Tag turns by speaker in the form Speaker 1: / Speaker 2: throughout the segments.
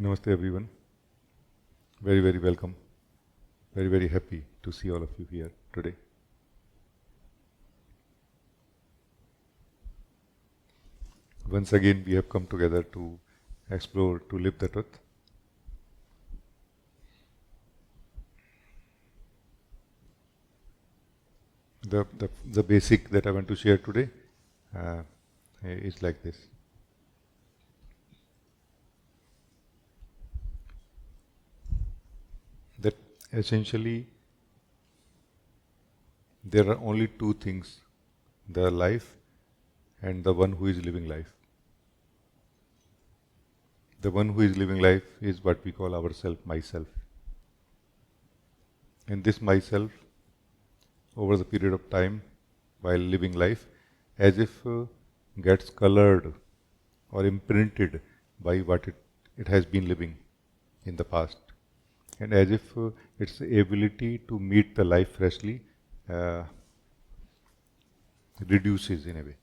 Speaker 1: Namaste everyone. Very, very welcome. Very, very happy to see all of you here today. Once again, we have come together to explore, to live the truth. The basic that I want to share today is like this. That essentially there are only two things, the life and the one who is living life. The one who is living life is what we call ourself, myself. And this myself, over the period of time, while living life, as if gets colored or imprinted by what it has been living in the past. And as if its ability to meet the life freshly reduces in a way.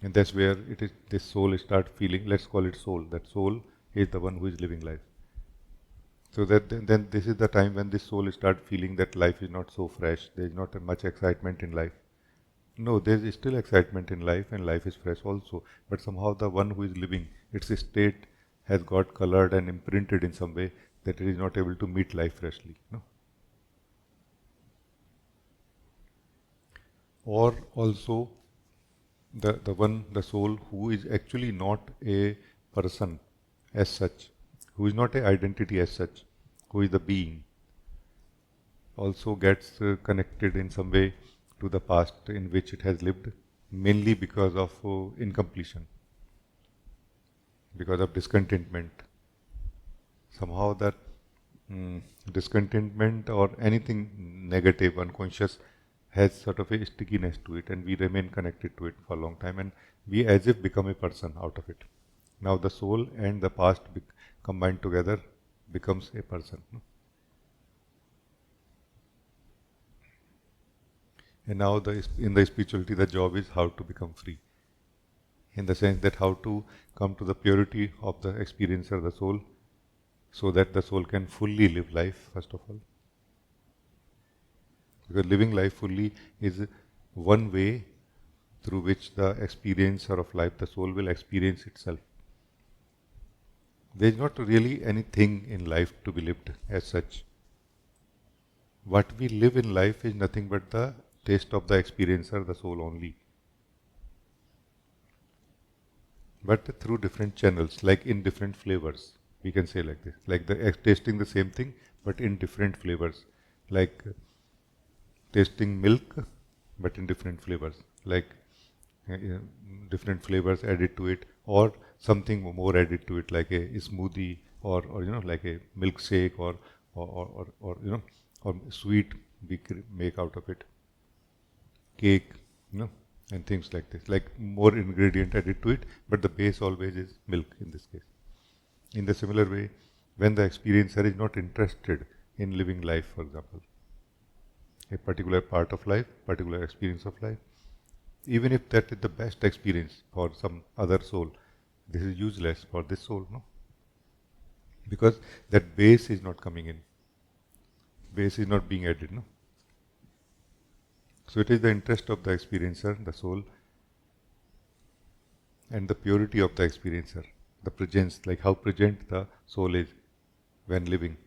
Speaker 1: And that's where this soul start feeling, let's call it soul, that soul is the one who is living life. So that then this is the time when this soul start feeling that life is not so fresh, there is not much excitement in life. No, there is still excitement in life and life is fresh also. But somehow the one who is living, its state has got colored and imprinted in some way that it is not able to meet life freshly. No? Or also the soul who is actually not a person as such, who is not an identity as such, who is the being, also gets connected in some way to the past in which it has lived, mainly because of incompletion, because of discontentment. Somehow that discontentment or anything negative, unconscious, has sort of a stickiness to it, and we remain connected to it for a long time, and we as if become a person out of it. Now the soul and the past combined together becomes a person. And now in the spirituality, the job is how to become free. In the sense that how to come to the purity of the experiencer, the soul, so that the soul can fully live life, first of all. Because living life fully is one way through which the experiencer of life, the soul, will experience itself. There is not really anything in life to be lived as such. What we live in life is nothing but the taste of the experiencer, the soul only. But through different channels, like in different flavors, we can say like this. Like tasting the same thing, but in different flavors. Like tasting milk, but in different flavors, like different flavors added to it, or something more added to it, like a smoothie, or like a milkshake, or or sweet we make out of it, cake, and things like this, like more ingredient added to it, but the base always is milk in this case. In the similar way, when the experiencer is not interested in living life, for example, a particular part of life, particular experience of life, even if that is the best experience for some other soul, this is useless for this soul, no? Because that base is not coming in. Base is not being added, no? So it is the interest of the experiencer, the soul, and the purity of the experiencer, the presence, like how present the soul is when living,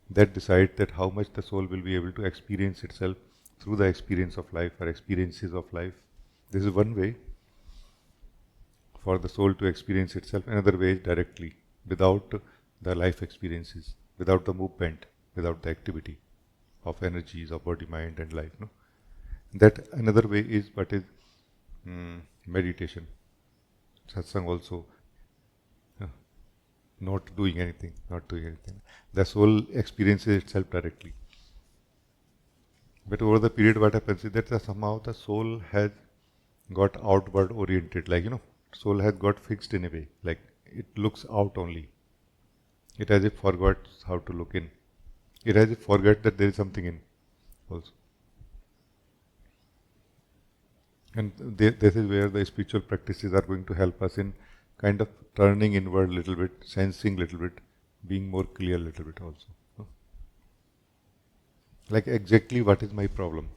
Speaker 1: that decides that how much the soul will be able to experience itself through the experience of life or experiences of life. This is one way for the soul to experience itself. Another way is directly, without the life experiences, without the movement, without the activity of energies of body, mind and life. No? That another way is what is meditation. Satsang also. Not doing anything. The soul experiences itself directly. But over the period, what happens is that somehow the soul has got outward oriented, like, soul has got fixed in a way, like it looks out only. It as if forgot how to look in. It as if forget that there is something in also. And this is where the spiritual practices are going to help us in kind of turning inward a little bit, sensing a little bit, being more clear a little bit also. No? Like exactly what is my problem?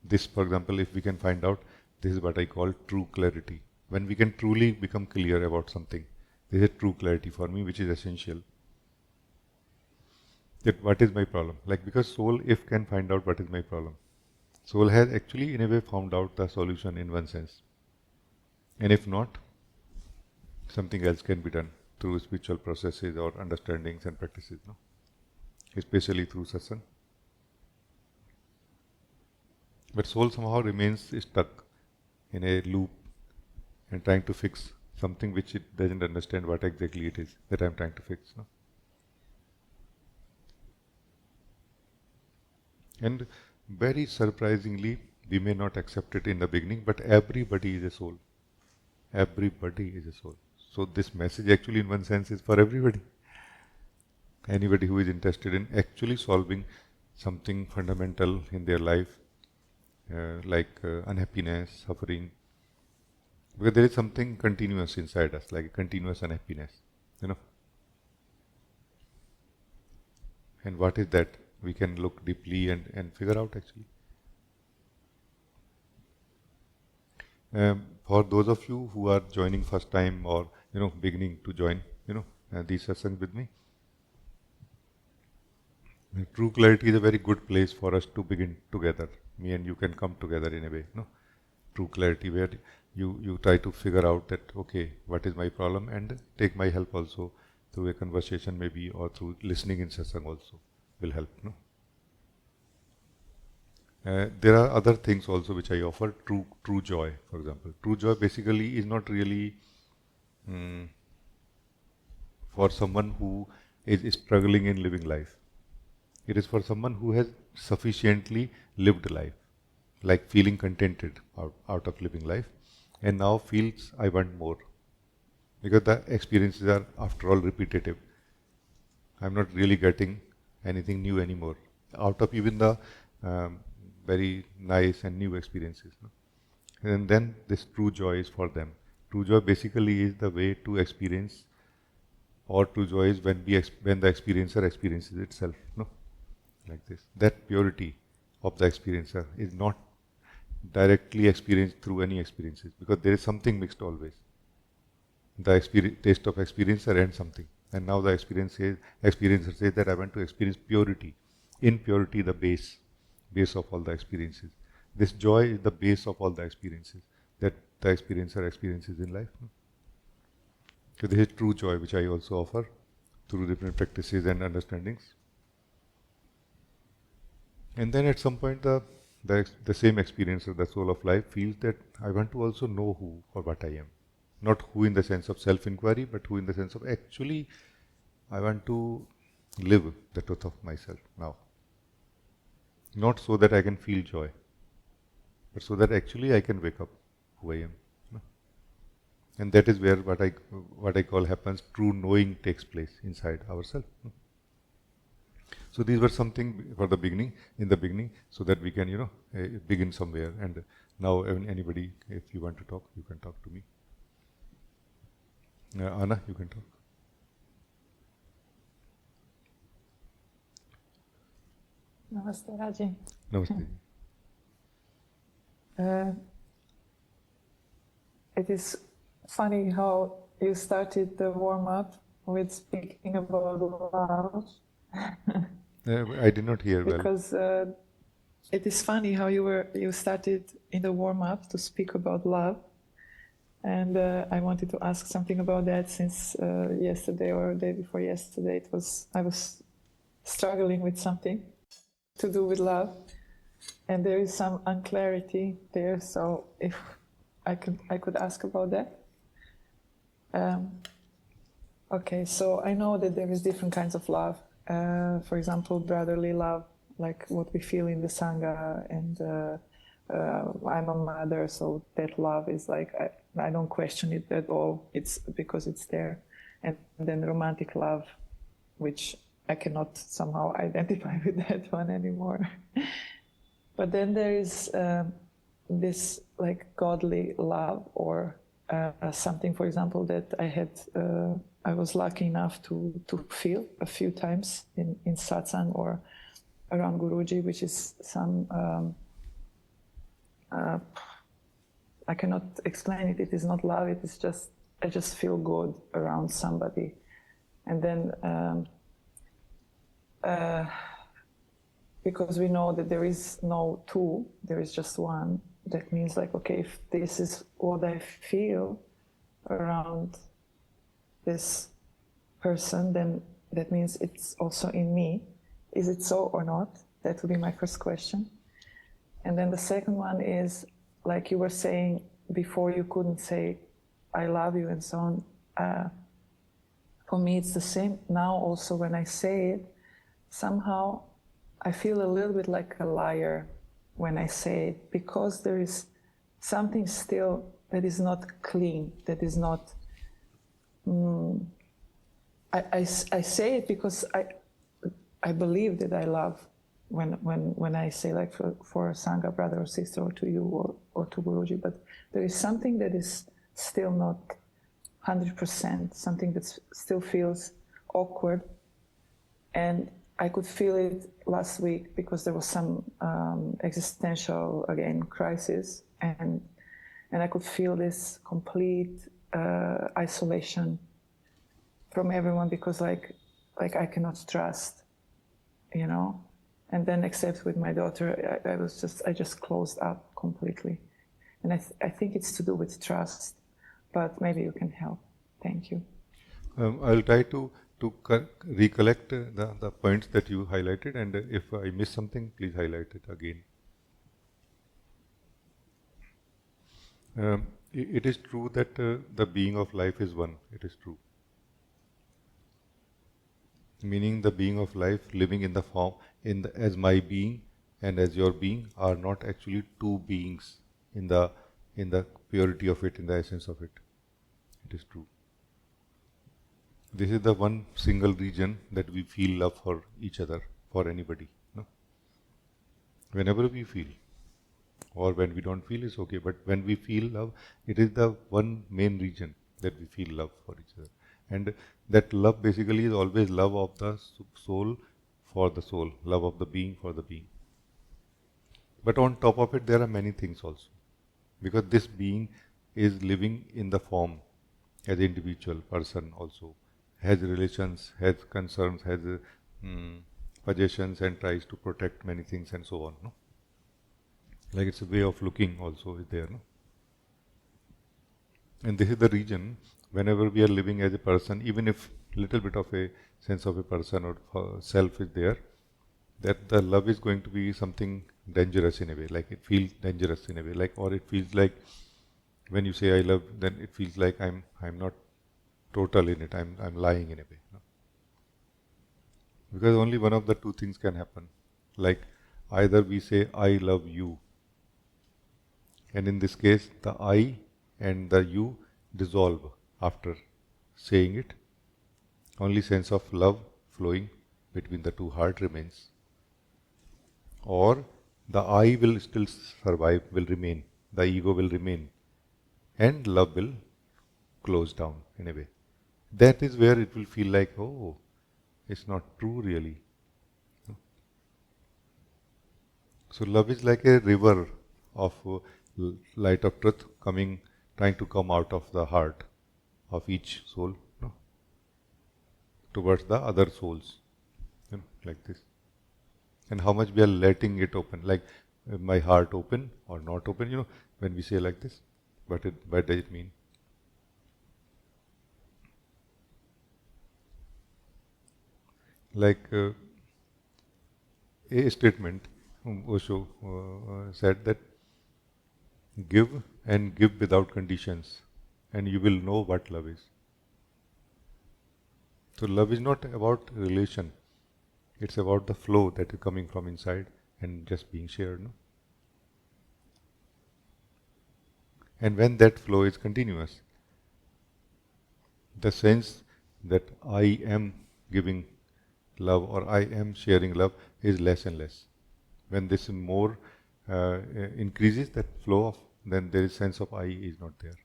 Speaker 1: This, for example, if we can find out, this is what I call true clarity. When we can truly become clear about something, this is true clarity for me, which is essential. That what is my problem? Like, because soul, if can find out what is my problem, soul has actually in a way found out the solution in one sense. And if not, something else can be done through spiritual processes or understandings and practices, no? Especially through satsang. But soul somehow remains stuck in a loop and trying to fix something which it doesn't understand what exactly it is that I'm trying to fix. No? And very surprisingly, we may not accept it in the beginning, but everybody is a soul. Everybody is a soul. So this message actually in one sense is for everybody. Anybody who is interested in actually solving something fundamental in their life, like unhappiness, suffering, because there is something continuous inside us, like continuous unhappiness, you know. And what is that? We can look deeply and figure out actually. For those of you who are joining first time or beginning to join these sessions with me, true clarity is a very good place for us to begin together. Me and you can come together in a way. No, true clarity where you try to figure out that okay, what is my problem, and take my help also through a conversation maybe or through listening in satsang also will help. No. There are other things also which I offer. True joy, for example. True joy basically is not really for someone who is struggling in living life. It is for someone who has sufficiently lived life, like feeling contented out of living life, and now feels I want more. Because the experiences are, after all, repetitive. I'm not really getting anything new anymore out of even the very nice and new experiences. No? And then this true joy is for them. True joy basically is the way to experience, or true joy is when the experiencer experiences itself. No, like this. That purity of the experiencer is not directly experienced through any experiences, because there is something mixed always. The taste of experiencer and something. And now the experiencer says that I want to experience purity. In purity, the base of all the experiences. This joy is the base of all the experiences that the experiencer experiences in life. No? So this is true joy, which I also offer through different practices and understandings. And then at some point, the same experiencer, the soul of life, feels that I want to also know who or what I am. Not who in the sense of self-inquiry, but who in the sense of actually I want to live the truth of myself now. Not so that I can feel joy, but so that actually I can wake up who I am. No? And that is where what I call happens, true knowing takes place inside ourselves. No? So these were something for the beginning, so that we can, begin somewhere. And now anybody, if you want to talk, you can talk to me. Anna, you can talk.
Speaker 2: Namaste, Rajee.
Speaker 1: Namaste.
Speaker 2: It is funny how you started the warm-up with speaking about love.
Speaker 1: I did not hear well.
Speaker 2: Because it is funny how you started in the warm-up to speak about love. And I wanted to ask something about that, since yesterday or the day before yesterday I was struggling with something to do with love, and there is some unclarity there. So if I could ask about that. Okay, so I know that there is different kinds of love. For example, brotherly love, like what we feel in the Sangha, and I'm a mother, so that love is like, I don't question it at all, it's because it's there. And then romantic love, which I cannot somehow identify with that one anymore. But then there is this like godly love, or something, for example, that I was lucky enough to feel a few times in Satsang or around Guruji, which is some, I cannot explain it. It is not love. It is just, I just feel good around somebody. And then, because we know that there is no two, there is just one, that means like, okay, if this is what I feel around this person, then that means it's also in me. Is it so or not? That would be my first question. And then the second one is, like you were saying before, you couldn't say, I love you and so on. For me, it's the same. Now also when I say it, somehow I feel a little bit like a liar when I say it, because there is something still that is not clean, that is not... I say it because I believe that I love when I say, like, for a Sangha brother or sister, or to you or to Guruji, but there is something that is still not 100%, something that still feels awkward. And I could feel it last week because there was some existential, again, crisis, and I could feel this complete isolation from everyone, because like I cannot trust, you know. And then, except with my daughter, I just closed up completely. And I think it's to do with trust, but maybe you can help. Thank you.
Speaker 1: I'll try to recollect the points that you highlighted, and if I miss something, please highlight it again. It is true that the being of life is one. It is true. Meaning the being of life living in the form, as my being and as your being are not actually two beings in the purity of it, in the essence of it. It is true. This is the one single region that we feel love for each other, for anybody. No? Whenever we feel, or when we don't feel, is okay. But when we feel love, it is the one main region that we feel love for each other. And that love basically is always love of the soul for the soul, love of the being for the being. But on top of it, there are many things also. Because this being is living in the form as an individual person also, has relations, has concerns, has possessions, and tries to protect many things and so on. No? Like it's a way of looking also is there. No? And this is the region, whenever we are living as a person, even if little bit of a sense of a person or self is there, that the love is going to be something dangerous in a way, like it feels dangerous in a way, like, or it feels like when you say I love, then it feels like I'm not total in it, I'm lying in a way. No? Because only one of the two things can happen. Like either we say I love you, and in this case the I and the you dissolve after saying it. Only sense of love flowing between the two heart remains. Or the I will still survive, will remain, the ego will remain, and love will close down in a way. That is where it will feel like, oh, it's not true really. So love is like a river of light of truth coming, trying to come out of the heart of each soul, no, towards the other souls, like this. And how much we are letting it open, like my heart open or not open, when we say like this, what does it mean? Like a statement, Osho said that give and give without conditions, and you will know what love is. So love is not about relation, it's about the flow that is coming from inside and just being shared. No? And when that flow is continuous, the sense that I am giving love or I am sharing love is less and less. When this more increases, that flow of, then there is sense of I is not there.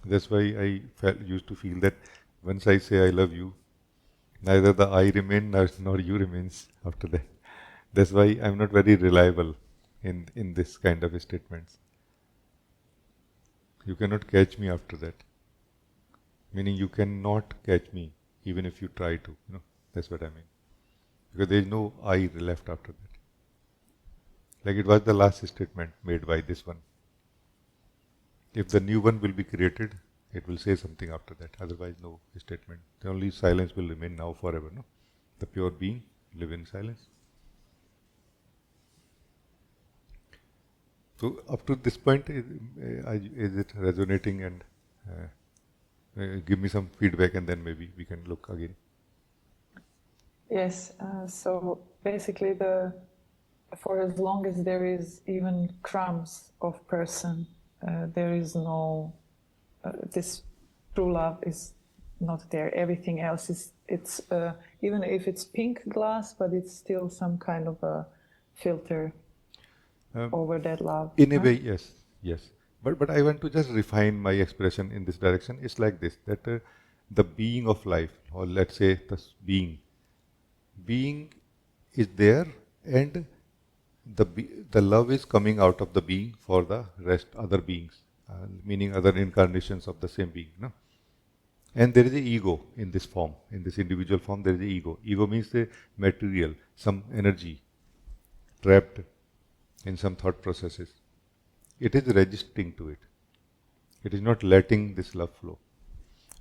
Speaker 1: That's why I used to feel that once I say I love you, neither the I remain nor you remains after that. That's why I'm not very reliable in this kind of statements. You cannot catch me after that. Meaning you cannot catch me even if you try to. That's what I mean. Because there is no I left after that. Like it was the last statement made by this one. If the new one will be created, it will say something after that. Otherwise, no statement. The only silence will remain now forever. No, the pure being live in silence. So up to this point, is it resonating? And give me some feedback, and then maybe we can look again.
Speaker 2: Yes. So basically, for as long as there is even crumbs of person, there is no this true love is not there. Everything else is even if it's pink glass, but it's still some kind of a filter over that love.
Speaker 1: In a way, yes. But I want to just refine my expression in this direction. It's like this: that the being of life, or let's say the being is there, and the love is coming out of the being for the rest other beings, meaning other incarnations of the same being. No? And there is a ego in this form, in this individual form. There is a ego. Ego means the material, some energy trapped in some thought processes. It is resisting to it. It is not letting this love flow.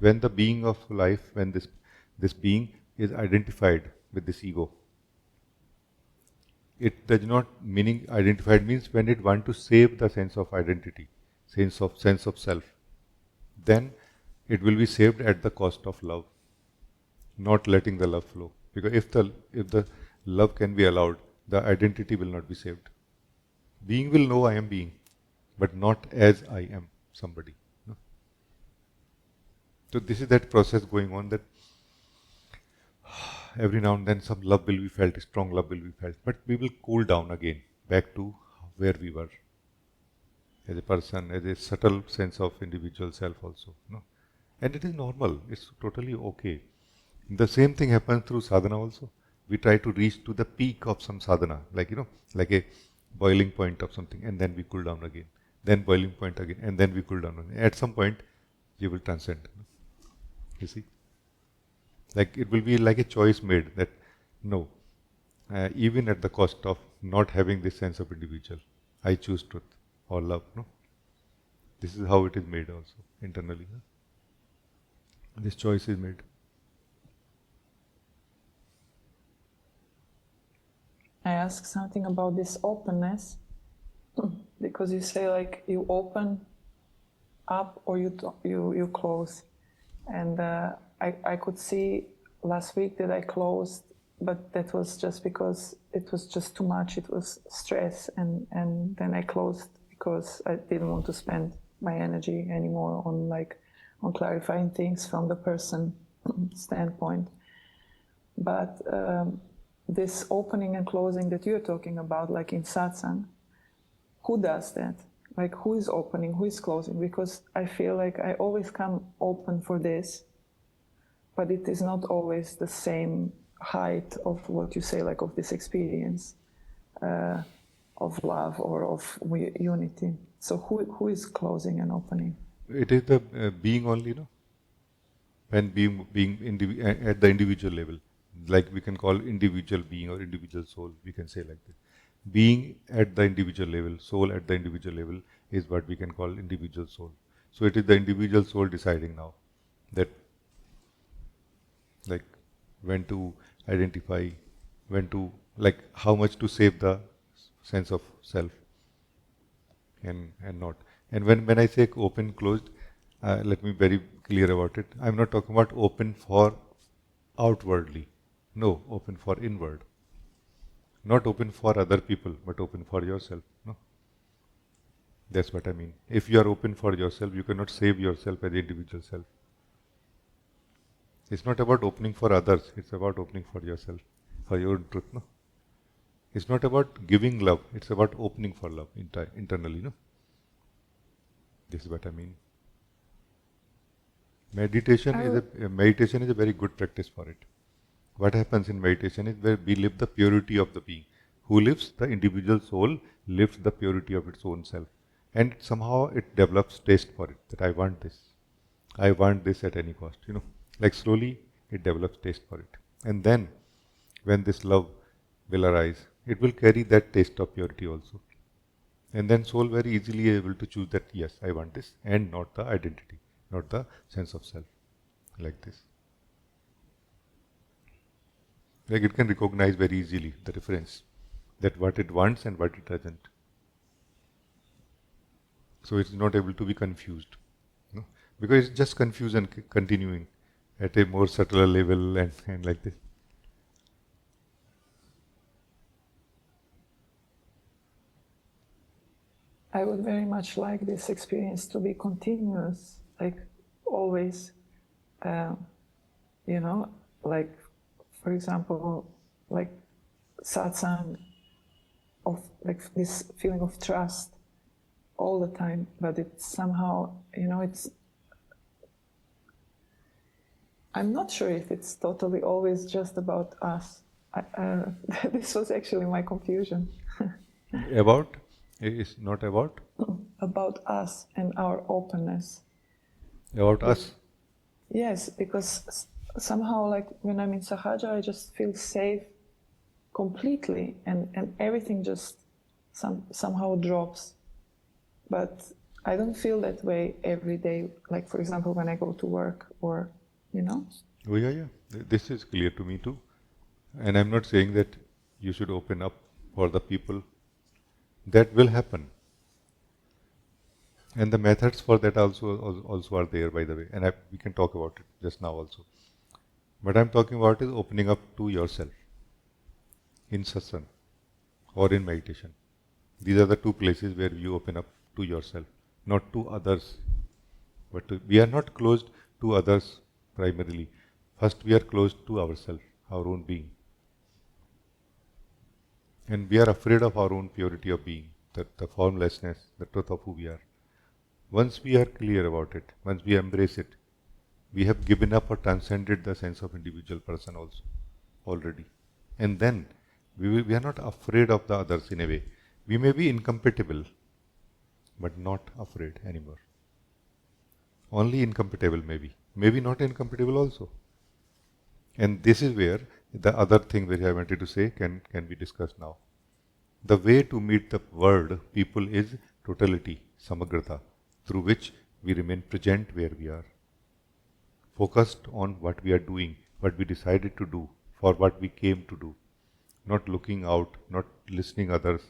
Speaker 1: When the being of life, when this being is identified with this ego, it does not, meaning identified means when it wants to save the sense of identity, sense of self, then it will be saved at the cost of love, not letting the love flow. Because if the love can be allowed, the identity will not be saved. Being will know I am being, but not as I am somebody. No? So this is that process going on, that every now and then some love will be felt, strong love will be felt, but we will cool down again back to where we were as a person, as a subtle sense of individual self also. No? And it is normal, it's totally okay. The same thing happens through sadhana also. We try to reach to the peak of some sadhana, like a boiling point of something, and then we cool down again. Then boiling point again, and then we cool down again. At some point, you will transcend. You see? Like it will be like a choice made that no, even at the cost of not having this sense of individual, I choose truth or love. No, this is how it is made also internally. No? This choice is made.
Speaker 2: I ask something about this openness because you say like you open up or you close, and I could see last week that I closed, but that was just because it was just too much. It was stress, and then I closed because I didn't want to spend my energy anymore on clarifying things from the person standpoint. But this opening and closing that you're talking about, like in satsang, who does that? Like who is opening, who is closing? Because I feel like I always come open for this, but it is not always the same height of what you say, like of this experience of love or of unity. So who is closing and opening?
Speaker 1: It is the being only, no? When at the individual level, like we can call individual being or individual soul, we can say like that. Being at the individual level, soul at the individual level is what we can call individual soul. So it is the individual soul deciding now that, like, when to identify, when to, like, how much to save the sense of self and not. And when I say open, closed, let me be very clear about it. I'm not talking about open for outwardly. No, open for inward. Not open for other people, but open for yourself. No, that's what I mean. If you are open for yourself, you cannot save yourself as individual self. It's not about opening for others. It's about opening for yourself, for your own truth. No, it's not about giving love. It's about opening for love internally. No, this is what I mean. Meditation
Speaker 2: I
Speaker 1: is
Speaker 2: would,
Speaker 1: meditation is a very good practice for it. What happens in meditation is where we live the purity of the being. Who lives? The individual soul lives the purity of its own self. And somehow it develops taste for it, that I want this. I want this at any cost, Like slowly it develops taste for it. And then when this love will arise, it will carry that taste of purity also. And then soul very easily able to choose that yes, I want this, and not the identity, not the sense of self, like this. Like it can recognize very easily the difference, that what it wants and what it doesn't. So it's not able to be confused, because it's just confusion continuing at a more subtler level and like this.
Speaker 2: I would very much like this experience to be continuous, like always, uh, like, for example, like satsang, of like this feeling of trust all the time, but it's somehow, I'm not sure if it's totally always just about us. This was actually my confusion.
Speaker 1: About is not
Speaker 2: About us and our openness.
Speaker 1: about us.
Speaker 2: Yes, because somehow, like when I'm in Sahaja, I just feel safe completely, and everything just somehow drops. But I don't feel that way every day. Like, for example, when I go to work, or,
Speaker 1: Oh yeah. This is clear to me too. And I'm not saying that you should open up for the people. That will happen. And the methods for that also are there, by the way. And we can talk about it just now also. What I'm talking about is opening up to yourself in satsang or in meditation. These are the two places where you open up to yourself, not to others. We are not closed to others primarily. First, we are closed to ourselves, our own being. And we are afraid of our own purity of being, the formlessness, the truth of who we are. Once we are clear about it, once we embrace it, we have given up or transcended the sense of individual person also already. And then we are not afraid of the others in a way. We may be incompatible, but not afraid anymore. Only incompatible maybe. Maybe not incompatible also. And this is where the other thing which I wanted to say can be discussed now. The way to meet the world, people, is totality, samagrata, through which we remain present where we are. Focused on what we are doing, what we decided to do, for what we came to do. Not looking out, not listening others,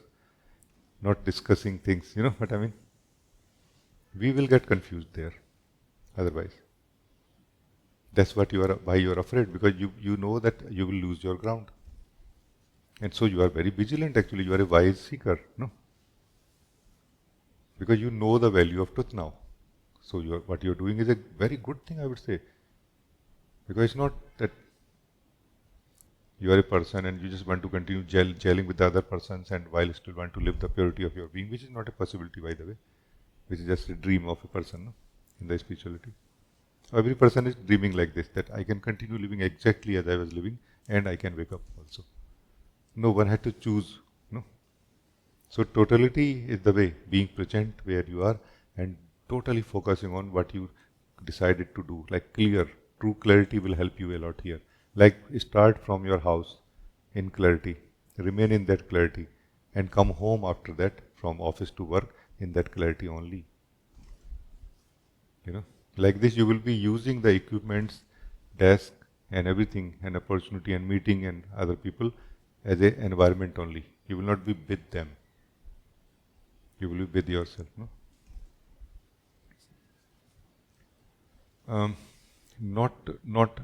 Speaker 1: not discussing things, you know what I mean? We will get confused there, otherwise. That's why you are afraid, because you know that you will lose your ground. And so you are very vigilant actually, you are a wise seeker, no? Because you know the value of truth now. So what you're doing is a very good thing, I would say. Because it's not that you are a person and you just want to continue gelling with the other persons and while still want to live the purity of your being, which is not a possibility, by the way, which is just a dream of a person, no? In the spirituality. Every person is dreaming like this, that I can continue living exactly as I was living and I can wake up also. No one had to choose, no? So totality is the way, being present where you are and totally focusing on what you decided to do, like clear. True clarity will help you a lot here. Like start from your house in clarity, remain in that clarity, and come home after that from office to work in that clarity only. Like this you will be using the equipments, desk and everything, and opportunity and meeting and other people as an environment only. You will not be with them. You will be with yourself, no? Um, not not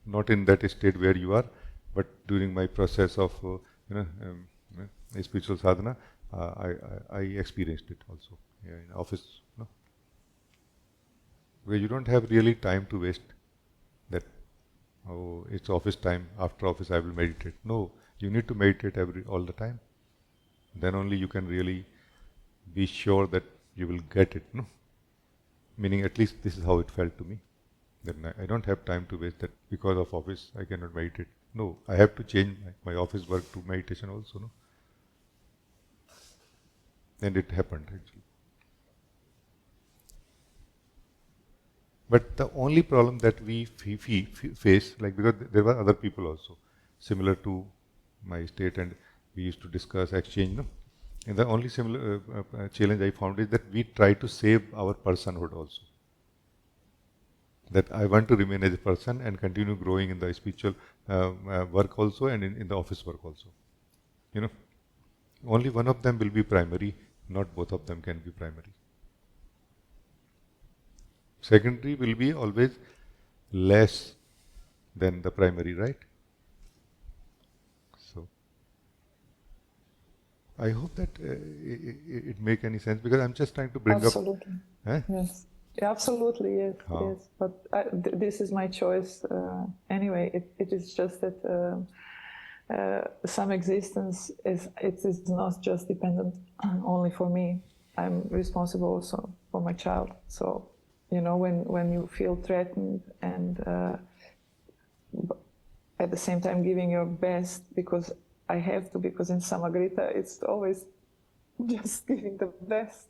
Speaker 1: not in that state where you are, but during my process of spiritual sadhana, I experienced it also, yeah, in office, no? Where you don't have really time to waste. That it's office time. After office, I will meditate. No, you need to meditate all the time. Then only you can really be sure that you will get it. No, meaning at least this is how it felt to me. Then I don't have time to waste that because of office I cannot meditate. No, I have to change my office work to meditation also, no? And it happened actually. But the only problem that we face, like because there were other people also similar to my state, and we used to discuss, exchange, no? And the only similar challenge I found is that we try to save our personhood also. That I want to remain as a person and continue growing in the spiritual work also, and in the office work also. You know, only one of them will be primary, not both of them can be primary. Secondary will be always less than the primary, right? So I hope that it make any sense, because I'm just trying to bring up.
Speaker 2: Absolutely.
Speaker 1: Eh?
Speaker 2: Yes. Yeah, absolutely. Yes.
Speaker 1: How?
Speaker 2: Yes. But this is my choice. Anyway, it is just that some existence is not just dependent only for me. I'm responsible also for my child. So, you know, when you feel threatened and at the same time giving your best, because I have to, because in Samagrita it's always just giving the best.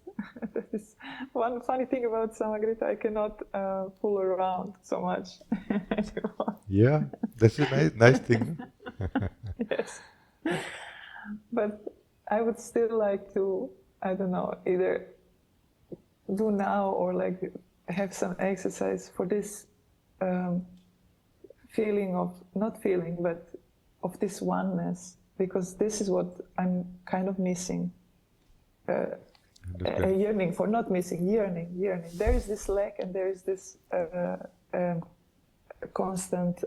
Speaker 2: That is one funny thing about Samagrita. I cannot fool around so much anymore.
Speaker 1: Yeah, that's a nice thing.
Speaker 2: Yes. But I would still like to, I don't know, either do now or like have some exercise for this feeling of, not feeling, but of this oneness, because this is what I'm kind of missing. A yearning for, not missing, yearning. There is this lack, and there is this constant,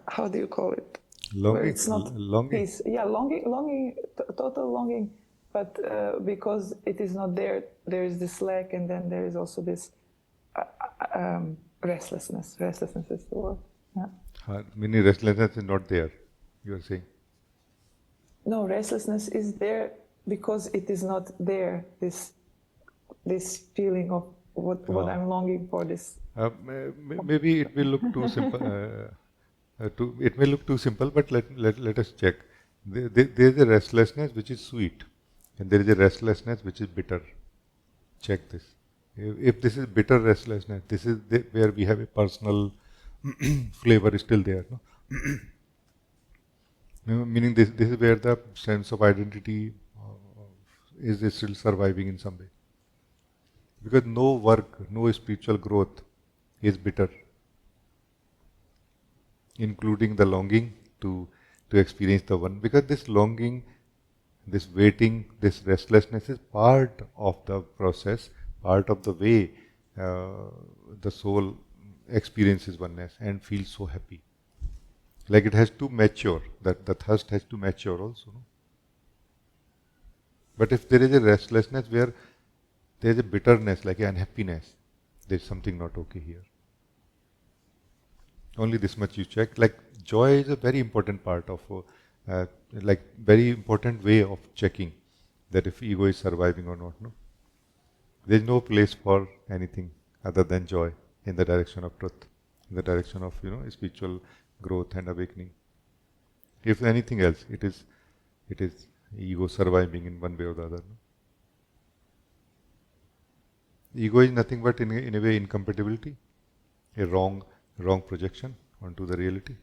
Speaker 2: how do you call it?
Speaker 1: Longing.
Speaker 2: It's not
Speaker 1: longing.
Speaker 2: peace. Yeah, longing, total longing. But because it is not there, there is this lack, and then there is also this restlessness. Restlessness is the word. Yeah.
Speaker 1: Meaning restlessness is not there, you are saying?
Speaker 2: No, restlessness is there because it is not there. This feeling of what I'm longing for. This.
Speaker 1: Maybe it will look too simple. It may look too simple, but let us check. There is a restlessness which is sweet, and there is a restlessness which is bitter. Check this. If this is bitter restlessness, this is where we have a personal flavor is still there. No? Meaning this is where the sense of identity is still surviving in some way. Because no work, no spiritual growth is bitter, including the longing to experience the one. Because this longing, this waiting, this restlessness is part of the process, part of the way the soul experiences oneness and feels so happy. Like it has to mature, that the thirst has to mature also. No? But if there is a restlessness where there is a bitterness, like an unhappiness, there is something not okay here. Only this much you check. Like joy is a very important part of, like very important way of checking that if ego is surviving or not. No, there is no place for anything other than joy in the direction of truth, in the direction of spiritual growth and awakening. If anything else, it is ego surviving in one way or the other. No? Ego is nothing but in a way incompatibility, a wrong projection onto the reality,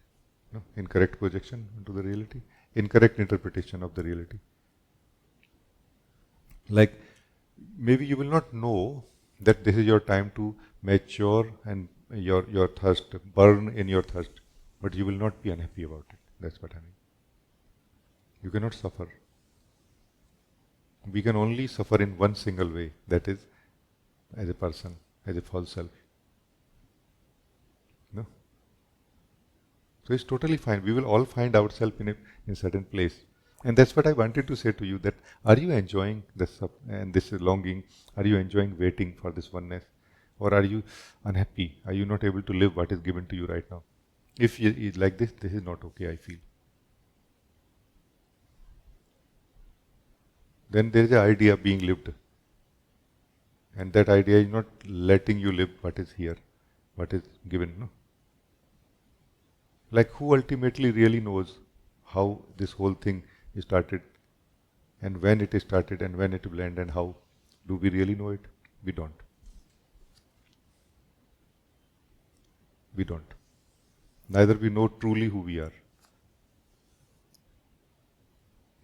Speaker 1: no? Incorrect projection onto the reality, incorrect interpretation of the reality. Like maybe you will not know that this is your time to mature and your thirst, burn in your thirst, but you will not be unhappy about it. That's what I mean. You cannot suffer. We can only suffer in one single way, that is as a person, as a false self. No? So it's totally fine. We will all find ourselves in a certain place. And that's what I wanted to say to you, that are you enjoying this and this longing? Are you enjoying waiting for this oneness? Or are you unhappy? Are you not able to live what is given to you right now? If you like this is not okay, I feel. Then there is an idea being lived. And that idea is not letting you live what is here, what is given. No? Like who ultimately really knows how this whole thing started and when it started and when it will end and how? Do we really know it? We don't. We don't. Neither we know truly who we are.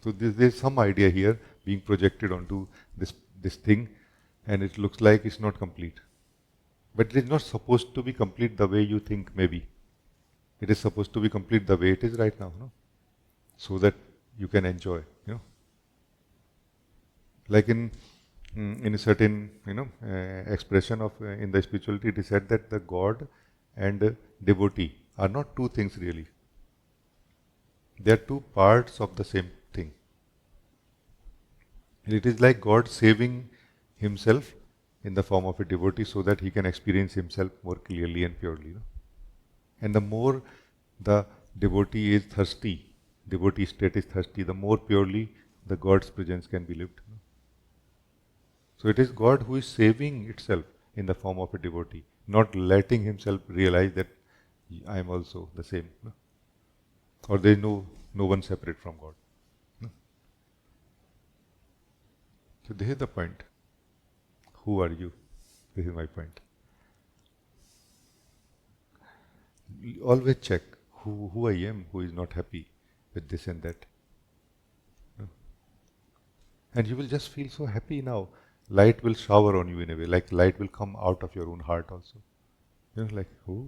Speaker 1: So there's some idea here being projected onto this thing, and it looks like it's not complete. But it is not supposed to be complete the way you think, maybe. It is supposed to be complete the way it is right now, no? So that you can enjoy, you know. Like in a certain, expression of in the spirituality, it is said that the God and devotee are not two things really. They are two parts of the same thing. And it is like God saving himself in the form of a devotee so that he can experience himself more clearly and purely. No? And the more the devotee is thirsty, devotee state is thirsty, the more purely the God's presence can be lived. No? So it is God who is saving itself in the form of a devotee, not letting himself realize that I am also the same. No? Or there is no one separate from God. No? So this is the point. Who are you? This is my point. Always check who I am, who is not happy with this and that. No? And you will just feel so happy now. Light will shower on you in a way, like light will come out of your own heart also. You know, like, oh,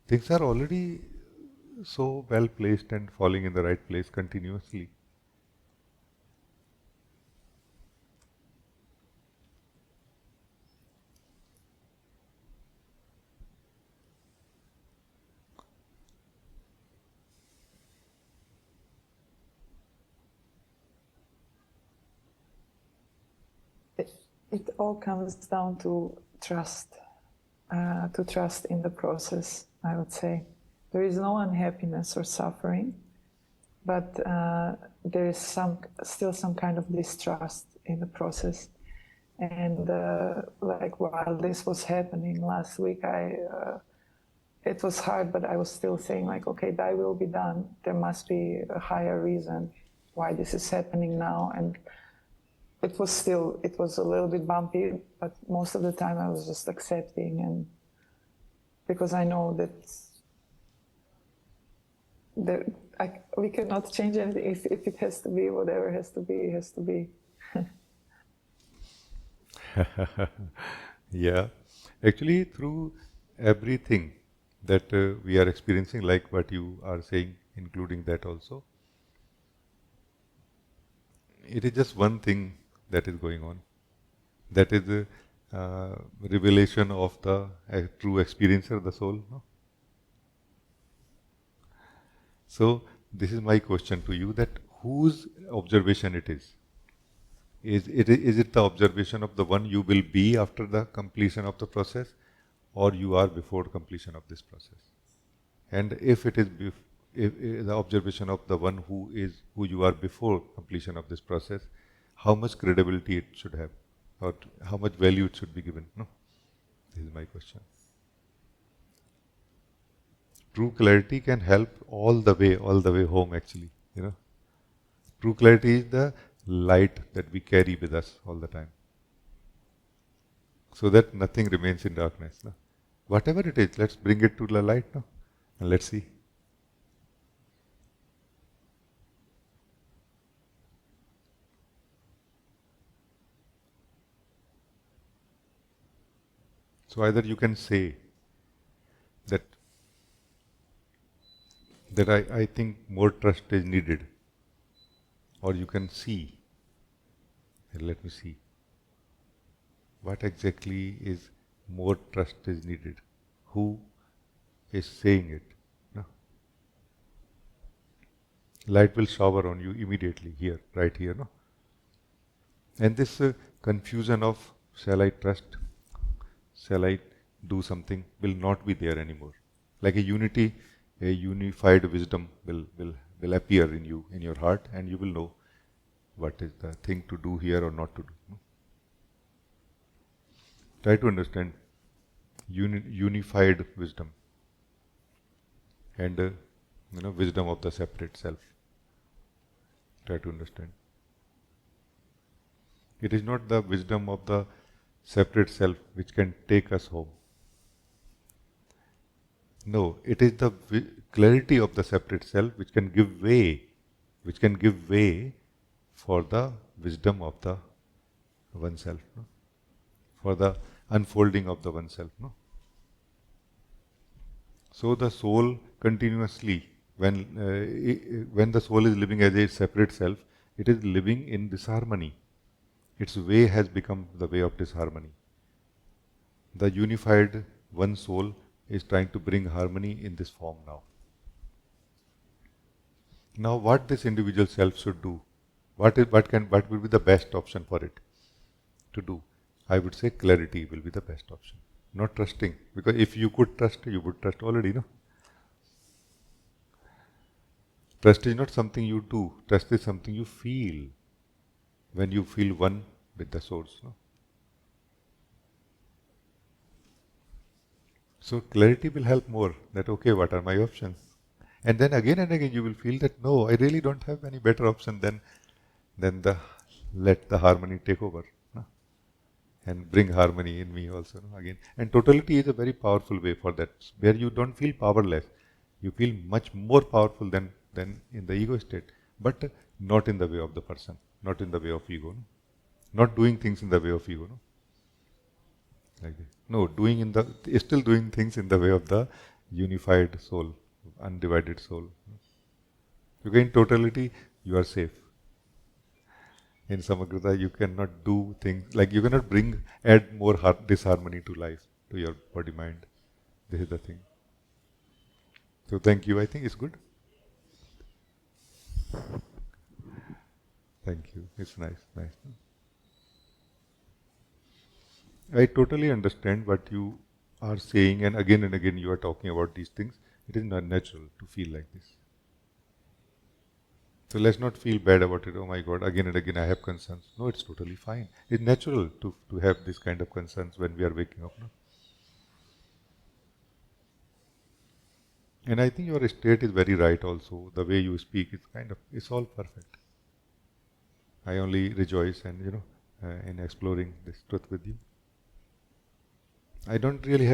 Speaker 1: things are already so well placed and falling in the right place continuously.
Speaker 2: It all comes down to trust in the process, I would say. There is no unhappiness or suffering, but there is still some kind of distrust in the process. And like while this was happening last week, it was hard, but I was still saying like, okay, thy will be done. There must be a higher reason why this is happening now. And it was a little bit bumpy, but most of the time I was just accepting, and because I know that we cannot change anything. If it has to be, whatever has to be, it has to be.
Speaker 1: Yeah. Actually, through everything that we are experiencing, like what you are saying, including that also, it is just one thing that is going on. That is the revelation of the true experiencer, the soul. No? So, this is my question to you: that whose observation it is? Is it the observation of the one you will be after the completion of the process, or you are before completion of this process? And if it is if the observation of the one who you are before completion of this process, how much credibility it should have, or how much value it should be given? No, this is my question. True clarity can help all the way home. Actually, true clarity is the light that we carry with us all the time, so that nothing remains in darkness. No? Whatever it is, let's bring it to the light now, and let's see. So either you can say that I think more trust is needed, or you can see, and let me see, what exactly is more trust is needed. Who is saying it? No? Light will shower on you immediately here, right here. No? And this confusion of shall I trust, shall I do something, will not be there anymore. Like a unified wisdom will appear in you, in your heart, and you will know what is the thing to do here or not to do. No? Try to understand unified wisdom and wisdom of the separate self. Try to understand. It is not the wisdom of the separate self which can take us home. No, it is the clarity of the separate self which can give way for the wisdom of the oneself, no? For the unfolding of the oneself. No? So the soul continuously, when the soul is living as a separate self, it is living in disharmony. Its way has become the way of disharmony. The unified one soul is trying to bring harmony in this form now. Now, what this individual self should do? What will be the best option for it to do? I would say clarity will be the best option. Not trusting, because if you could trust, you would trust already, no? Trust is not something you do. Trust is something you feel when you feel one with the source, no? So clarity will help more. That okay, what are my options? And then again and again you will feel that no, I really don't have any better option than the let the harmony take over, no? And bring harmony in me also, no? Again. And totality is a very powerful way for that, where you don't feel powerless. You feel much more powerful than in the ego state, but not in the way of the person, not in the way of ego, no? Not doing things in the way of ego, no? Like this. No, still doing things in the way of the unified soul, undivided soul. Because in totality, you are safe. In Samagrata, you cannot do things, like you cannot add more disharmony to life, to your body mind. This is the thing. So thank you. I think it's good. Thank you. It's nice. I totally understand what you are saying, and again you are talking about these things. It is not natural to feel like this. So let's not feel bad about it. Oh my God, again and again I have concerns. No, it's totally fine. It's natural to have this kind of concerns when we are waking up. No? And I think your state is very right also. The way you speak, it's all perfect. I only rejoice and in exploring this truth with you. I don't really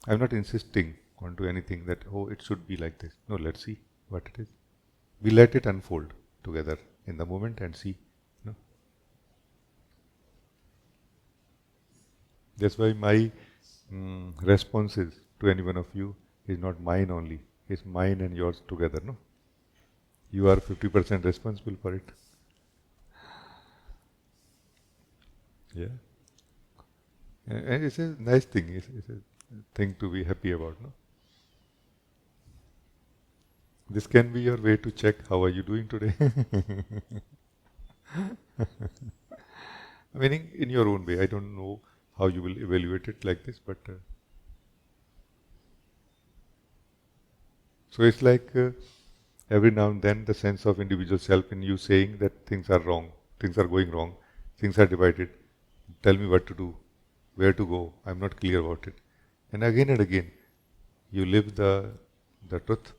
Speaker 1: I'm not insisting onto anything that, oh, it should be like this. No, let's see what it is. We let it unfold together in the moment and see. No? That's why my responses to any one of you is not mine only. It's mine and yours together. No, you are 50% responsible for it. Yeah. And it's a nice thing. It's a thing to be happy about. No? This can be your way to check how are you doing today. Meaning in your own way. I don't know how you will evaluate it like this, but so it's like every now and then the sense of individual self in you saying that things are wrong, things are going wrong, things are divided. Tell me what to do, where to go. I'm not clear about it. And again, you live the truth,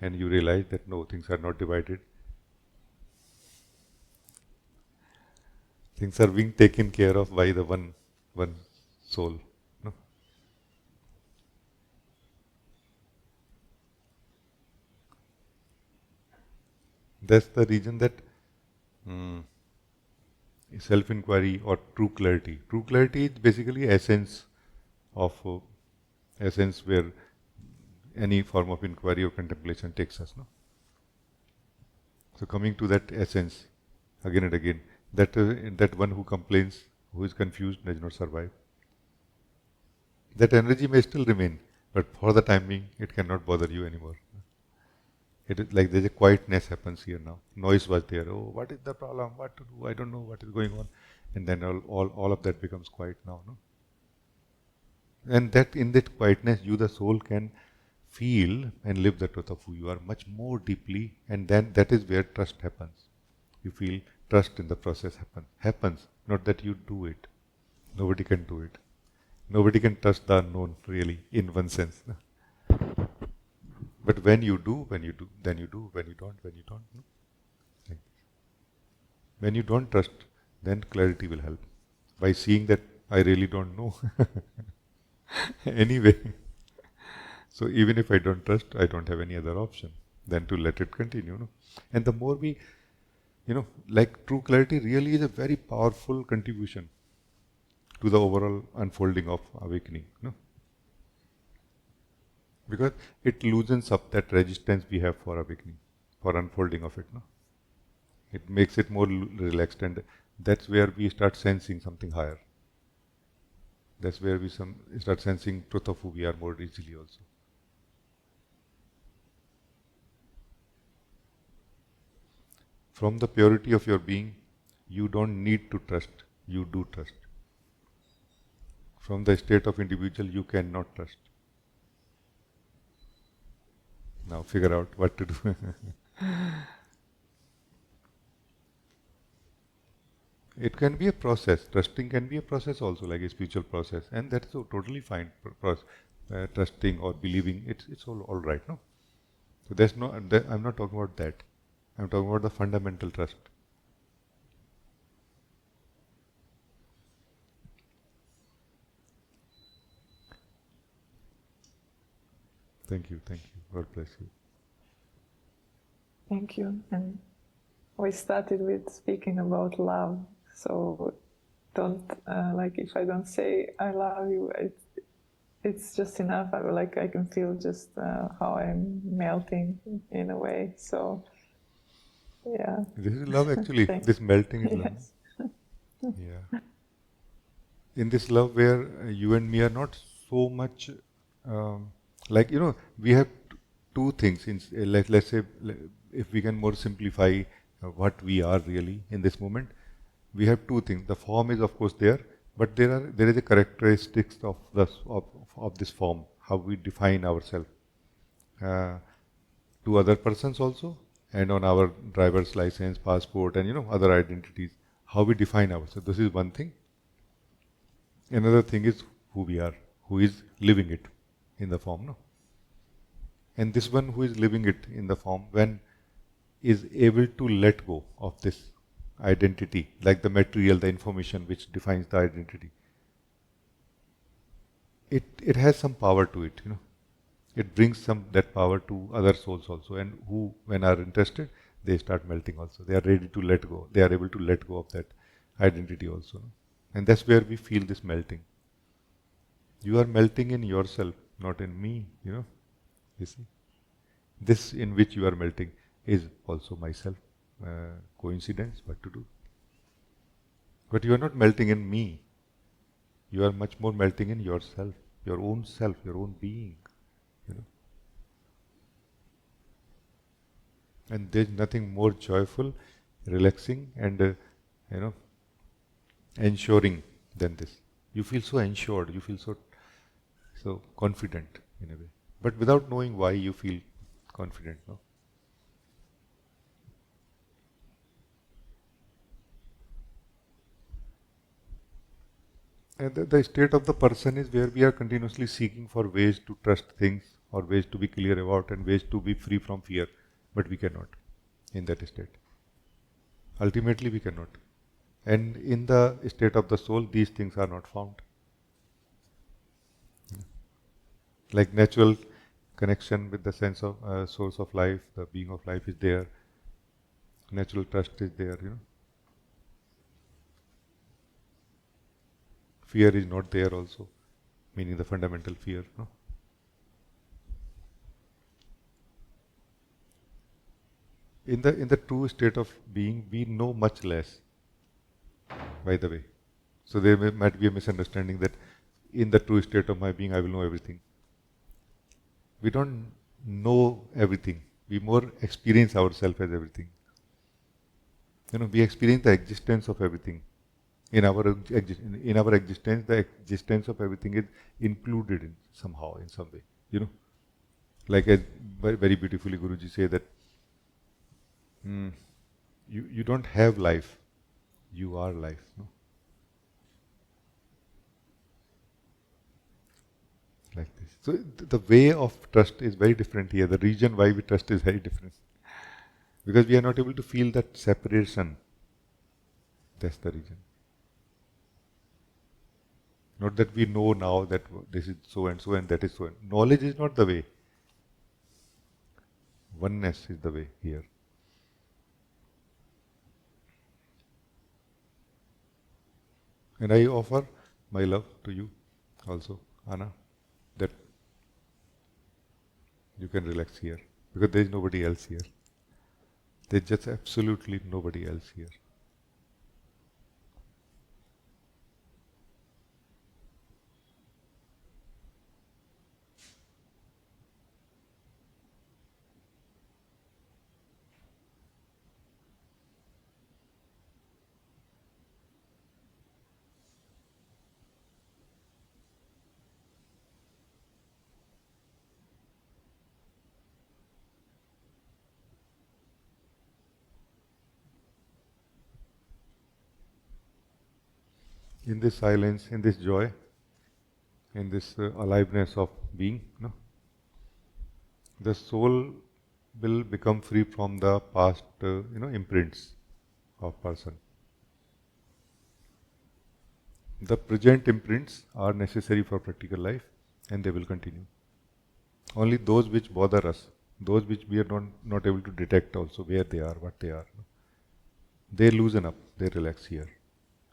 Speaker 1: and you realize that no, things are not divided. Things are being taken care of by the one soul. No? That's the reason that self-inquiry or true clarity. True clarity is basically essence where any form of inquiry or contemplation takes us. No? So coming to that essence again and again, that one who complains, who is confused, does not survive. That energy may still remain, but for the time being, it cannot bother you anymore. It is like there's a quietness happens here now. Noise was there. Oh, what is the problem? What to do? I don't know what is going on. And then all of that becomes quiet now. No? And that in that quietness, you, the soul, can feel and live the truth of who you are much more deeply. And then that is where trust happens. You feel trust in the process happens. Not that you do it. Nobody can do it. Nobody can trust the unknown, really, in one sense. No? But when you do, then you do. When you don't. No? Like, when you don't trust, then clarity will help. By seeing that I really don't know. Anyway, so even if I don't trust, I don't have any other option than to let it continue. No? And the more we, like true clarity really is a very powerful contribution to the overall unfolding of awakening. No? Because it loosens up that resistance we have for awakening, for unfolding of it. No? It makes it more relaxed, and that's where we start sensing something higher. That's where we start sensing truth of who we are more easily also. From the purity of your being, you don't need to trust, you do trust. From the state of individual, you cannot trust. Now figure out what to do. It can be a process. Trusting can be a process also, like a spiritual process, and that's so totally fine. Trusting or believing, it's all right, no? So there's no. I'm not talking about that. I'm talking about the fundamental trust. Thank you. God bless you.
Speaker 2: Thank you. And we started with speaking about love. So don't like if I don't say I love you, it's just enough. I can feel just how I'm melting in a way. So yeah.
Speaker 1: This is love actually.
Speaker 2: Thanks.
Speaker 1: This melting is love.
Speaker 2: Yes.
Speaker 1: Yeah. In this love where you and me are not so much like we have two things. Let's say if we can more simplify what we are really in this moment, we have two things. The form is of course there, but there is a characteristics of this form, how we define ourselves to other persons also, and on our driver's license, passport, and other identities, how we define ourselves. This is one thing. Another thing is who we are, who is living it in the form, no? And this one who is living it in the form, when is able to let go of this identity, like the material, the information which defines the identity, it has some power to it, It brings some that power to other souls also, and who, when are interested, they start melting also. They are ready to let go. They are able to let go of that identity also, no? And that's where we feel this melting. You are melting in yourself, not in me, You see, this in which you are melting is also myself. Coincidence, what to do? But you are not melting in me. You are much more melting in yourself, your own being. And there's nothing more joyful, relaxing, and ensuring than this. You feel so ensured. You feel so confident in a way, but without knowing why you feel confident. No. And the state of the person is where we are continuously seeking for ways to trust things, or ways to be clear about, and ways to be free from fear, but we cannot in that state. Ultimately, we cannot. And in the state of the soul, these things are not found. Like natural connection with the sense of source of life, the being of life is there. Natural trust is there, Fear is not there also, meaning the fundamental fear, no? In the true state of being, we know much less, by the way. So there might be a misunderstanding that in the true state of my being, I will know everything. We don't know everything. We more experience ourselves as everything. We experience the existence of everything. In our existence, the existence of everything is included in somehow, in some way. Like as very beautifully Guruji say that you don't have life, you are life. No? So the way of trust is very different here. The reason why we trust is very different. Because we are not able to feel that separation. That's the reason. Not that we know now that this is so and that is so. Knowledge is not the way. Oneness is the way here. And I offer my love to you also, Anna, that you can relax here. Because there is nobody else here. There's just absolutely nobody else here. In this silence, in this joy, in this aliveness of being, no, the soul will become free from the past, imprints of person. The present imprints are necessary for practical life, and they will continue. Only those which bother us, those which we are not able to detect also where they are, what they are, no, they loosen up, they relax here.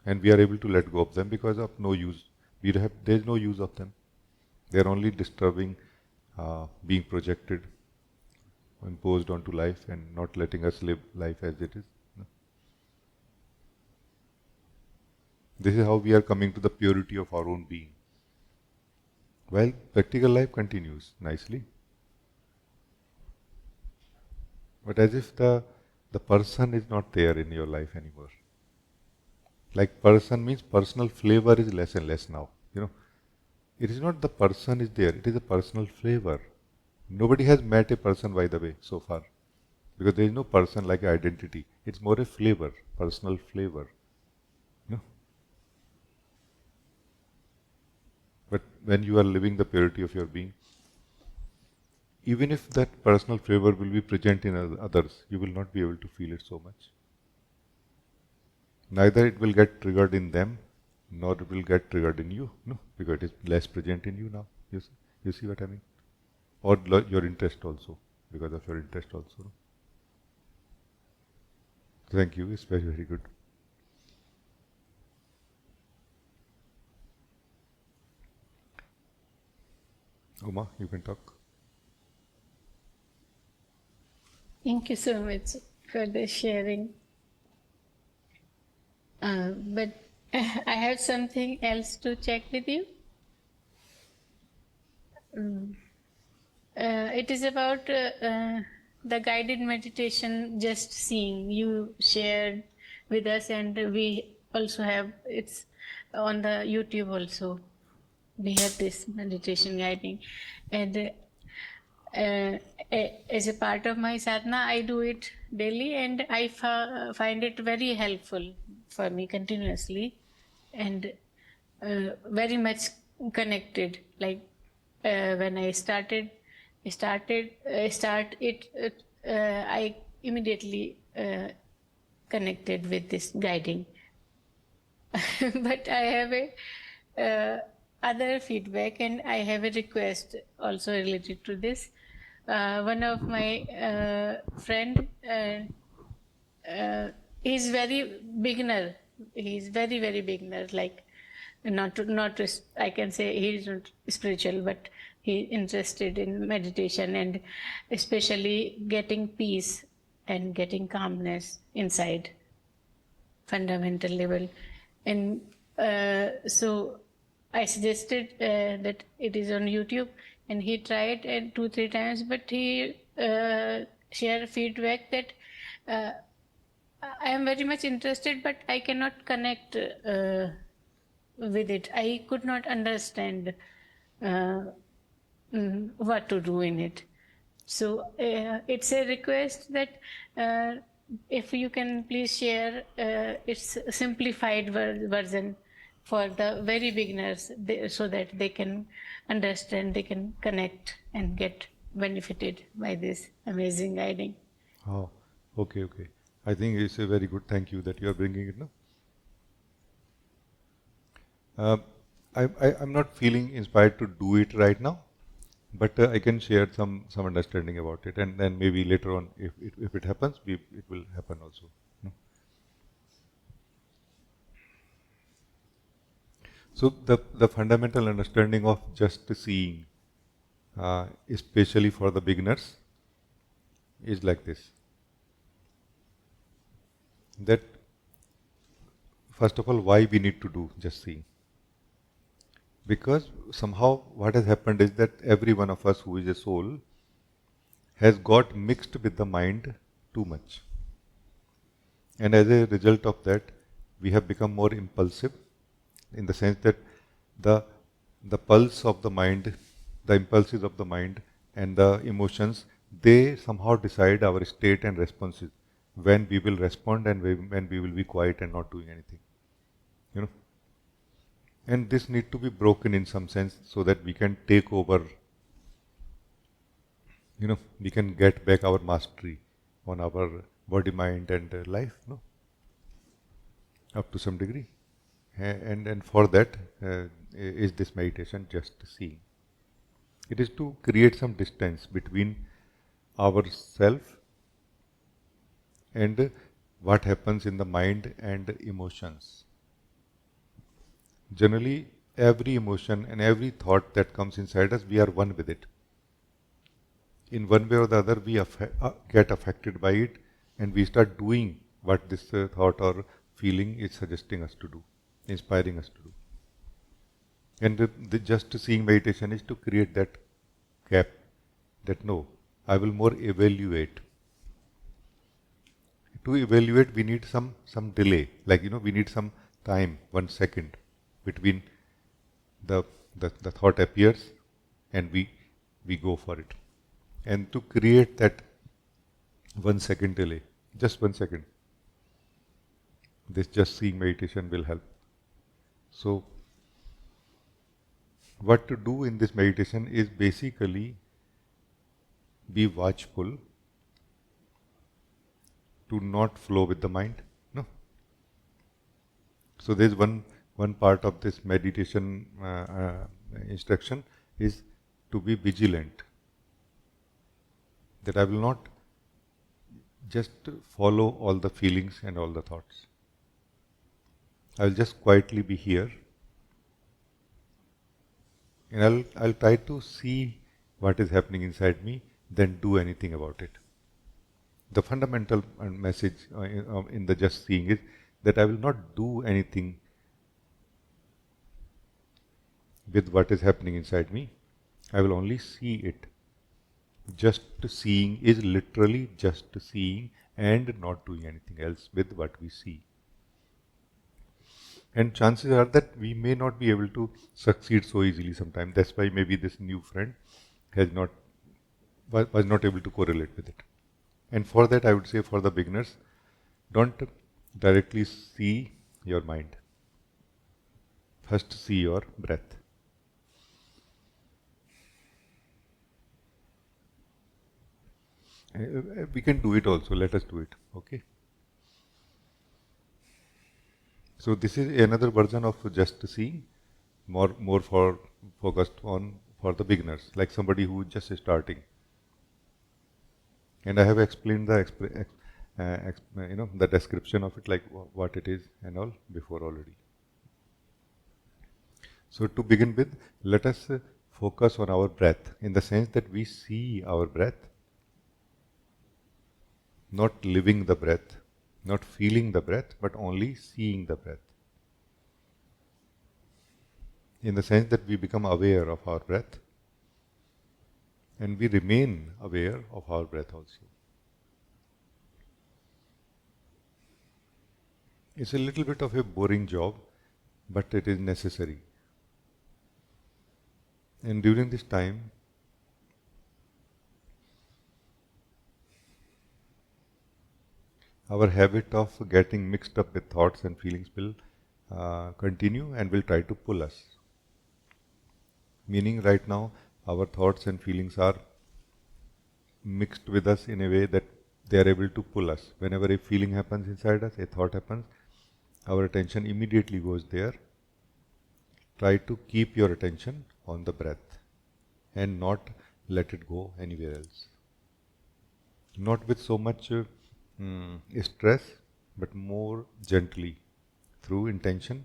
Speaker 1: And we are able to let go of them because of no use. There is no use of them. They are only disturbing, being projected, imposed onto life, and not letting us live life as it is. This is how we are coming to the purity of our own being. Well, practical life continues nicely, but as if the person is not there in your life anymore. Like person means personal flavor is less and less now. It is not the person is there, it is a personal flavor. Nobody has met a person, by the way, so far. Because there is no person like identity. It's more a flavor, personal flavor. No? But when you are living the purity of your being, even if that personal flavor will be present in others, you will not be able to feel it so much. Neither it will get triggered in them, nor it will get triggered in you, no, because it is less present in you now. You see what I mean? Or your interest also, because of your interest also. No? Thank you, it's very, very good. Uma, you can talk.
Speaker 3: Thank you so much for the sharing. But I have something else to check with you. It is about the guided meditation, just seeing. You shared with us, and we also have it's on the YouTube also. We have this meditation guiding, and as a part of my sadhana, I do it daily, and I find it very helpful for me continuously, and very much connected. Like when I start it, I immediately connected with this guiding. But I have a other feedback, and I have a request also related to this. One of my friend, he's very beginner. He's very beginner. Like not I can say he's not spiritual, but he's interested in meditation and especially getting peace and getting calmness inside, fundamental level. And so I suggested that it is on YouTube, and he tried 2-3 times, but he shared feedback that I am very much interested, but I cannot connect with it. I could not understand what to do in it. So it's a request that if you can please share its simplified version, for the very beginners, so that they can understand, they can connect and get benefited by this amazing guiding.
Speaker 1: Oh, okay, okay. I think it's a very good. Thank you that you are bringing it now. Uh, I'm not feeling inspired to do it right now, but I can share some understanding about it, and then maybe later on, if it happens, it will happen also. No? So the fundamental understanding of just seeing, especially for the beginners, is like this. That first of all, why we need to do just seeing? Because somehow what has happened is that every one of us who is a soul has got mixed with the mind too much. And as a result of that, we have become more impulsive in the sense that the, the pulse of the mind, the impulses of the mind, and the emotions, they somehow decide our state and responses, when we will respond and when we will be quiet and not doing anything. You know? And this need to be broken in some sense so that we can take over, we can get back our mastery on our body, mind, and life, no? Up to some degree. And for that is this meditation just seeing. It is to create some distance between ourself and what happens in the mind and emotions. Generally, every emotion and every thought that comes inside us, we are one with it. In one way or the other, we get affected by it, and we start doing what this thought or feeling is suggesting us to do, inspiring us to do. And the just seeing meditation is to create that gap, that no, I will more evaluate. To evaluate, we need some delay, like we need some time, 1 second, between the the thought appears and we go for it. And to create that 1 second delay, just 1 second, this just seeing meditation will help. So, what to do in this meditation is basically be watchful to not flow with the mind. No. So there is one part of this meditation instruction is to be vigilant. That I will not just follow all the feelings and all the thoughts. I will just quietly be here, and I'll try to see what is happening inside me, then do anything about it. The fundamental message in the just seeing is that I will not do anything with what is happening inside me. I will only see it. Just seeing is literally just seeing and not doing anything else with what we see. And chances are that we may not be able to succeed so easily sometimes. That's why maybe this new friend was not able to correlate with it. And for that, I would say for the beginners, don't directly see your mind. First, see your breath. We can do it also. Let us do it. Okay. So this is another version of just seeing, more for focused on for the beginners, like somebody who is just starting. And I have explained the description of it, like what it is and all before already. So to begin with, let us focus on our breath in the sense that we see our breath, not living the breath, not feeling the breath, but only seeing the breath. In the sense that we become aware of our breath and we remain aware of our breath also. It's a little bit of a boring job, but it is necessary. And during this time, our habit of getting mixed up with thoughts and feelings will continue and will try to pull us. Meaning right now our thoughts and feelings are mixed with us in a way that they are able to pull us. Whenever a feeling happens inside us, a thought happens, our attention immediately goes there. Try to keep your attention on the breath and not let it go anywhere else. Not with so much stress, but more gently, through intention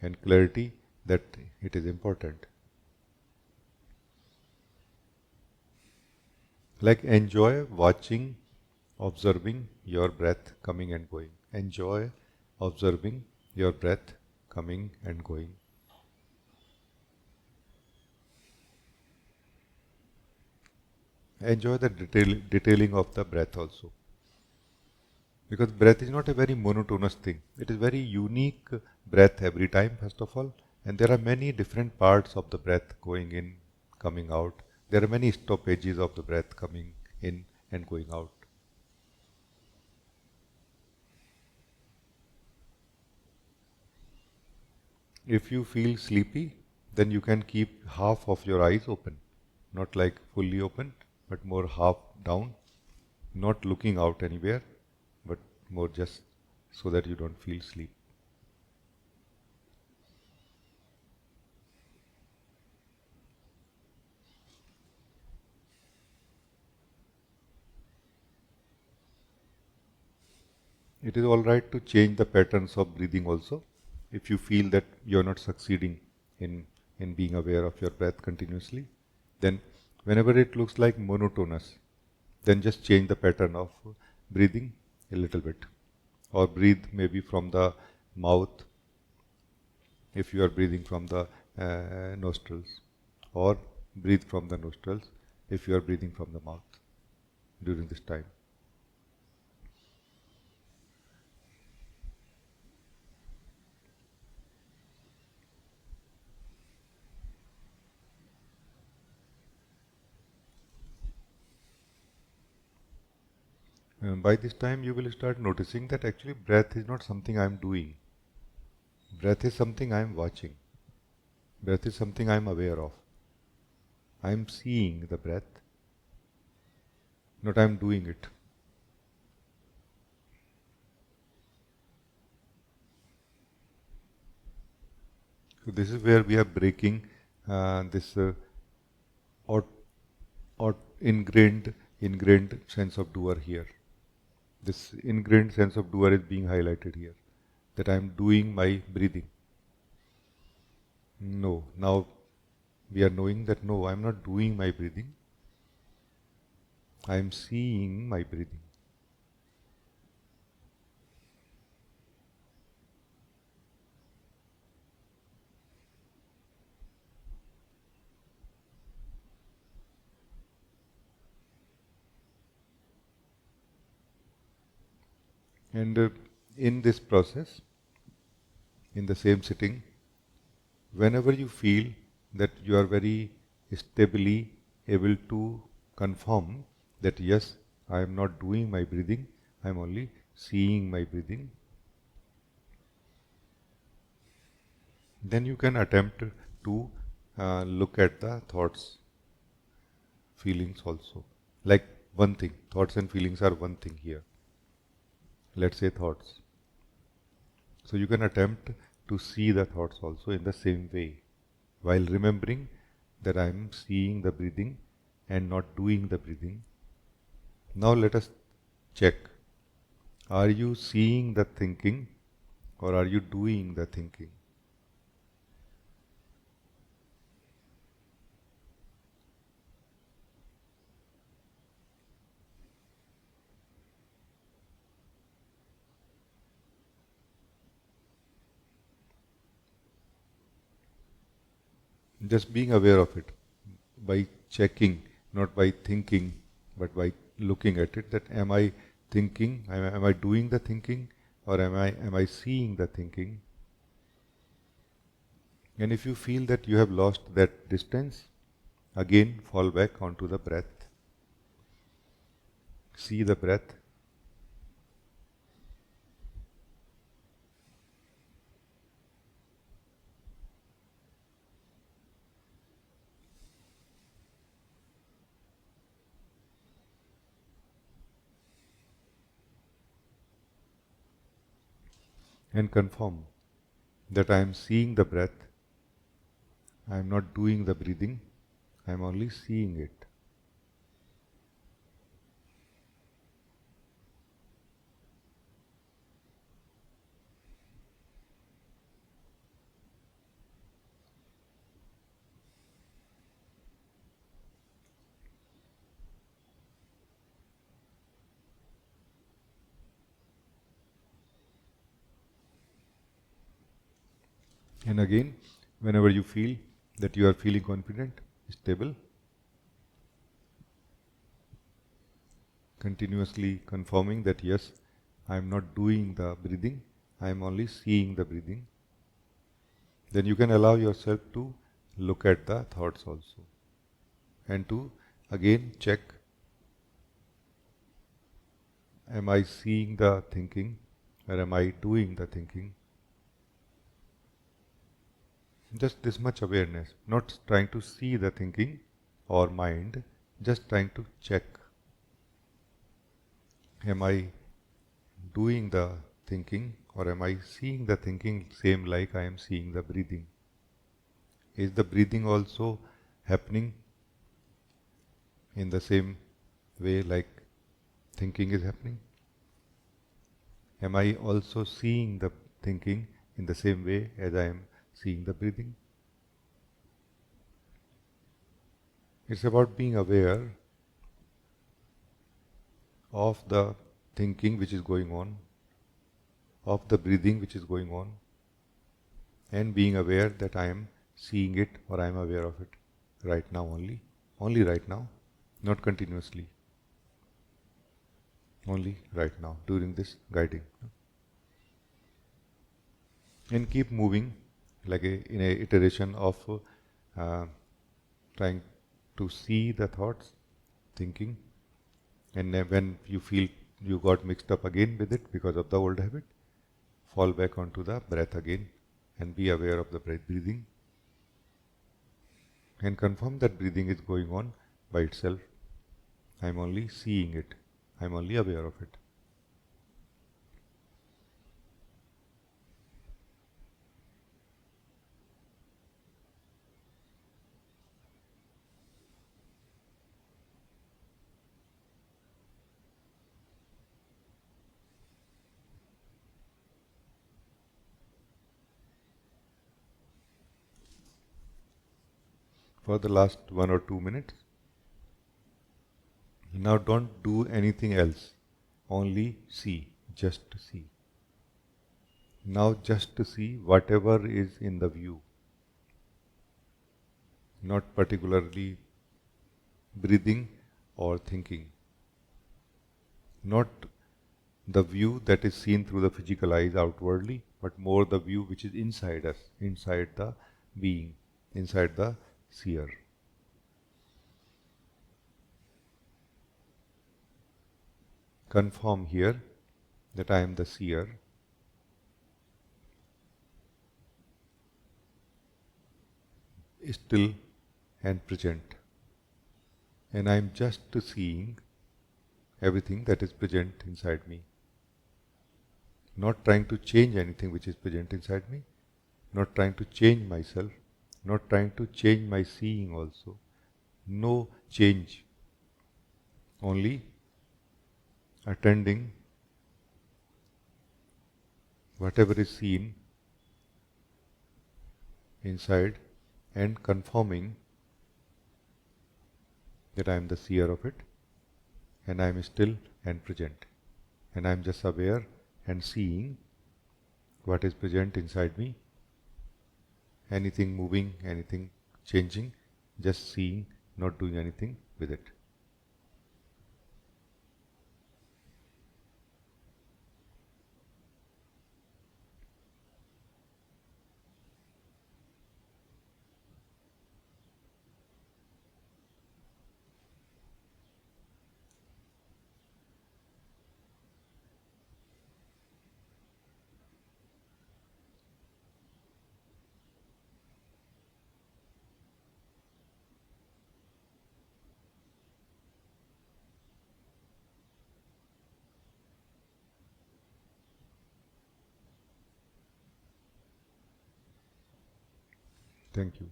Speaker 1: and clarity that it is important. Like enjoy watching, observing your breath coming and going. Enjoy observing your breath coming and going. Enjoy the detailing of the breath also. Because breath is not a very monotonous thing. It is very unique breath every time, first of all. And there are many different parts of the breath going in, coming out. There are many stoppages of the breath coming in and going out. If you feel sleepy, then you can keep half of your eyes open. Not like fully open, but more half down. Not looking out anywhere, but more just so that you don't feel sleep. It is all right to change the patterns of breathing also. If you feel that you are not succeeding in being aware of your breath continuously, then whenever it looks like monotonous, then just change the pattern of breathing a little bit. Or breathe maybe from the mouth if you are breathing from the nostrils. Or breathe from the nostrils if you are breathing from the mouth during this time. By this time you will start noticing that actually breath is not something I am doing. Breath is something I am watching. Breath is something I am aware of. I am seeing the breath, not I am doing it. So this is where we are breaking this ingrained sense of doer here. This ingrained sense of doer is being highlighted here. That I am doing my breathing. No, now we are knowing that no, I am not doing my breathing. I am seeing my breathing. And in this process, in the same sitting, whenever you feel that you are very stably able to confirm that yes, I am not doing my breathing, I am only seeing my breathing, then you can attempt to look at the thoughts, feelings also. Like one thing, thoughts and feelings are one thing here. Let's say thoughts. So you can attempt to see the thoughts also in the same way, while remembering that I am seeing the breathing and not doing the breathing. Now let us check. Are you seeing the thinking or are you doing the thinking? Just being aware of it by checking, not by thinking, but by looking at it, that am I thinking, am I doing the thinking, or am I seeing the thinking? And if you feel that you have lost that distance, again fall back onto the breath. See the breath. and confirm that I am seeing the breath, I am not doing the breathing, I am only seeing it. And again, whenever you feel that you are feeling confident, stable, continuously confirming that yes, I am not doing the breathing, I am only seeing the breathing, then you can allow yourself to look at the thoughts also and to again check, am I seeing the thinking or am I doing the thinking? Just this much awareness, not trying to see the thinking or mind, just trying to check, am I doing the thinking or am I seeing the thinking same like I am seeing the breathing? Is the breathing also happening in the same way like thinking is happening? Am I also seeing the thinking in the same way as I am seeing the breathing? It's about being aware of the thinking which is going on, of the breathing which is going on, and being aware that I am seeing it or I am aware of it right now only right now, not continuously, only right now during this guiding. And keep moving like in a iteration of uh, trying to see the thoughts, thinking, and when you feel you got mixed up again with it because of the old habit, fall back onto the breath again and be aware of the breathing and confirm that breathing is going on by itself. I am only seeing it. I am only aware of it. For the last 1 or 2 minutes, now don't do anything else. Only see, just see. Now just to see whatever is in the view, not particularly breathing or thinking, not the view that is seen through the physical eyes outwardly, but more the view which is inside us, inside the being, inside the seer. Confirm here that I am the seer, still and present, and I am just seeing everything that is present inside me. Not trying to change anything which is present inside me, not trying to change myself, not trying to change my seeing also. No change, only attending whatever is seen inside and confirming that I am the seer of it and I am still and present. And I am just aware and seeing what is present inside me, anything moving, anything changing, just seeing, not doing anything with it. Thank you.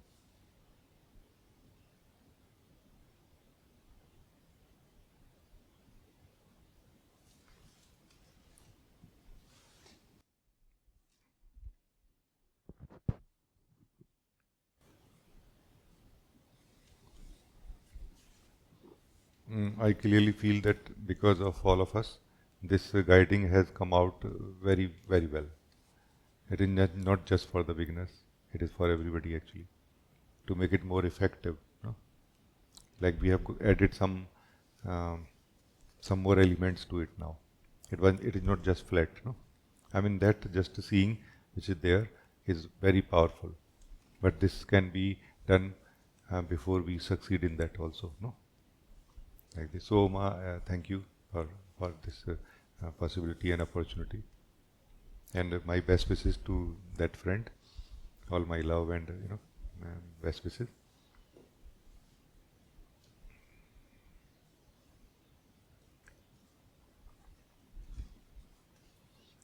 Speaker 1: I clearly feel that because of all of us, this guiding has come out very, very well. It is not just for the beginners, it is for everybody actually, to make it more effective. No? Like we have added um, some more elements to it now. It is not just flat. No? I mean that just seeing which is there is very powerful. But this can be done before we succeed in that also. No? Like this. So, thank you for this possibility and opportunity. And my best wishes to that friend. All my love and best wishes.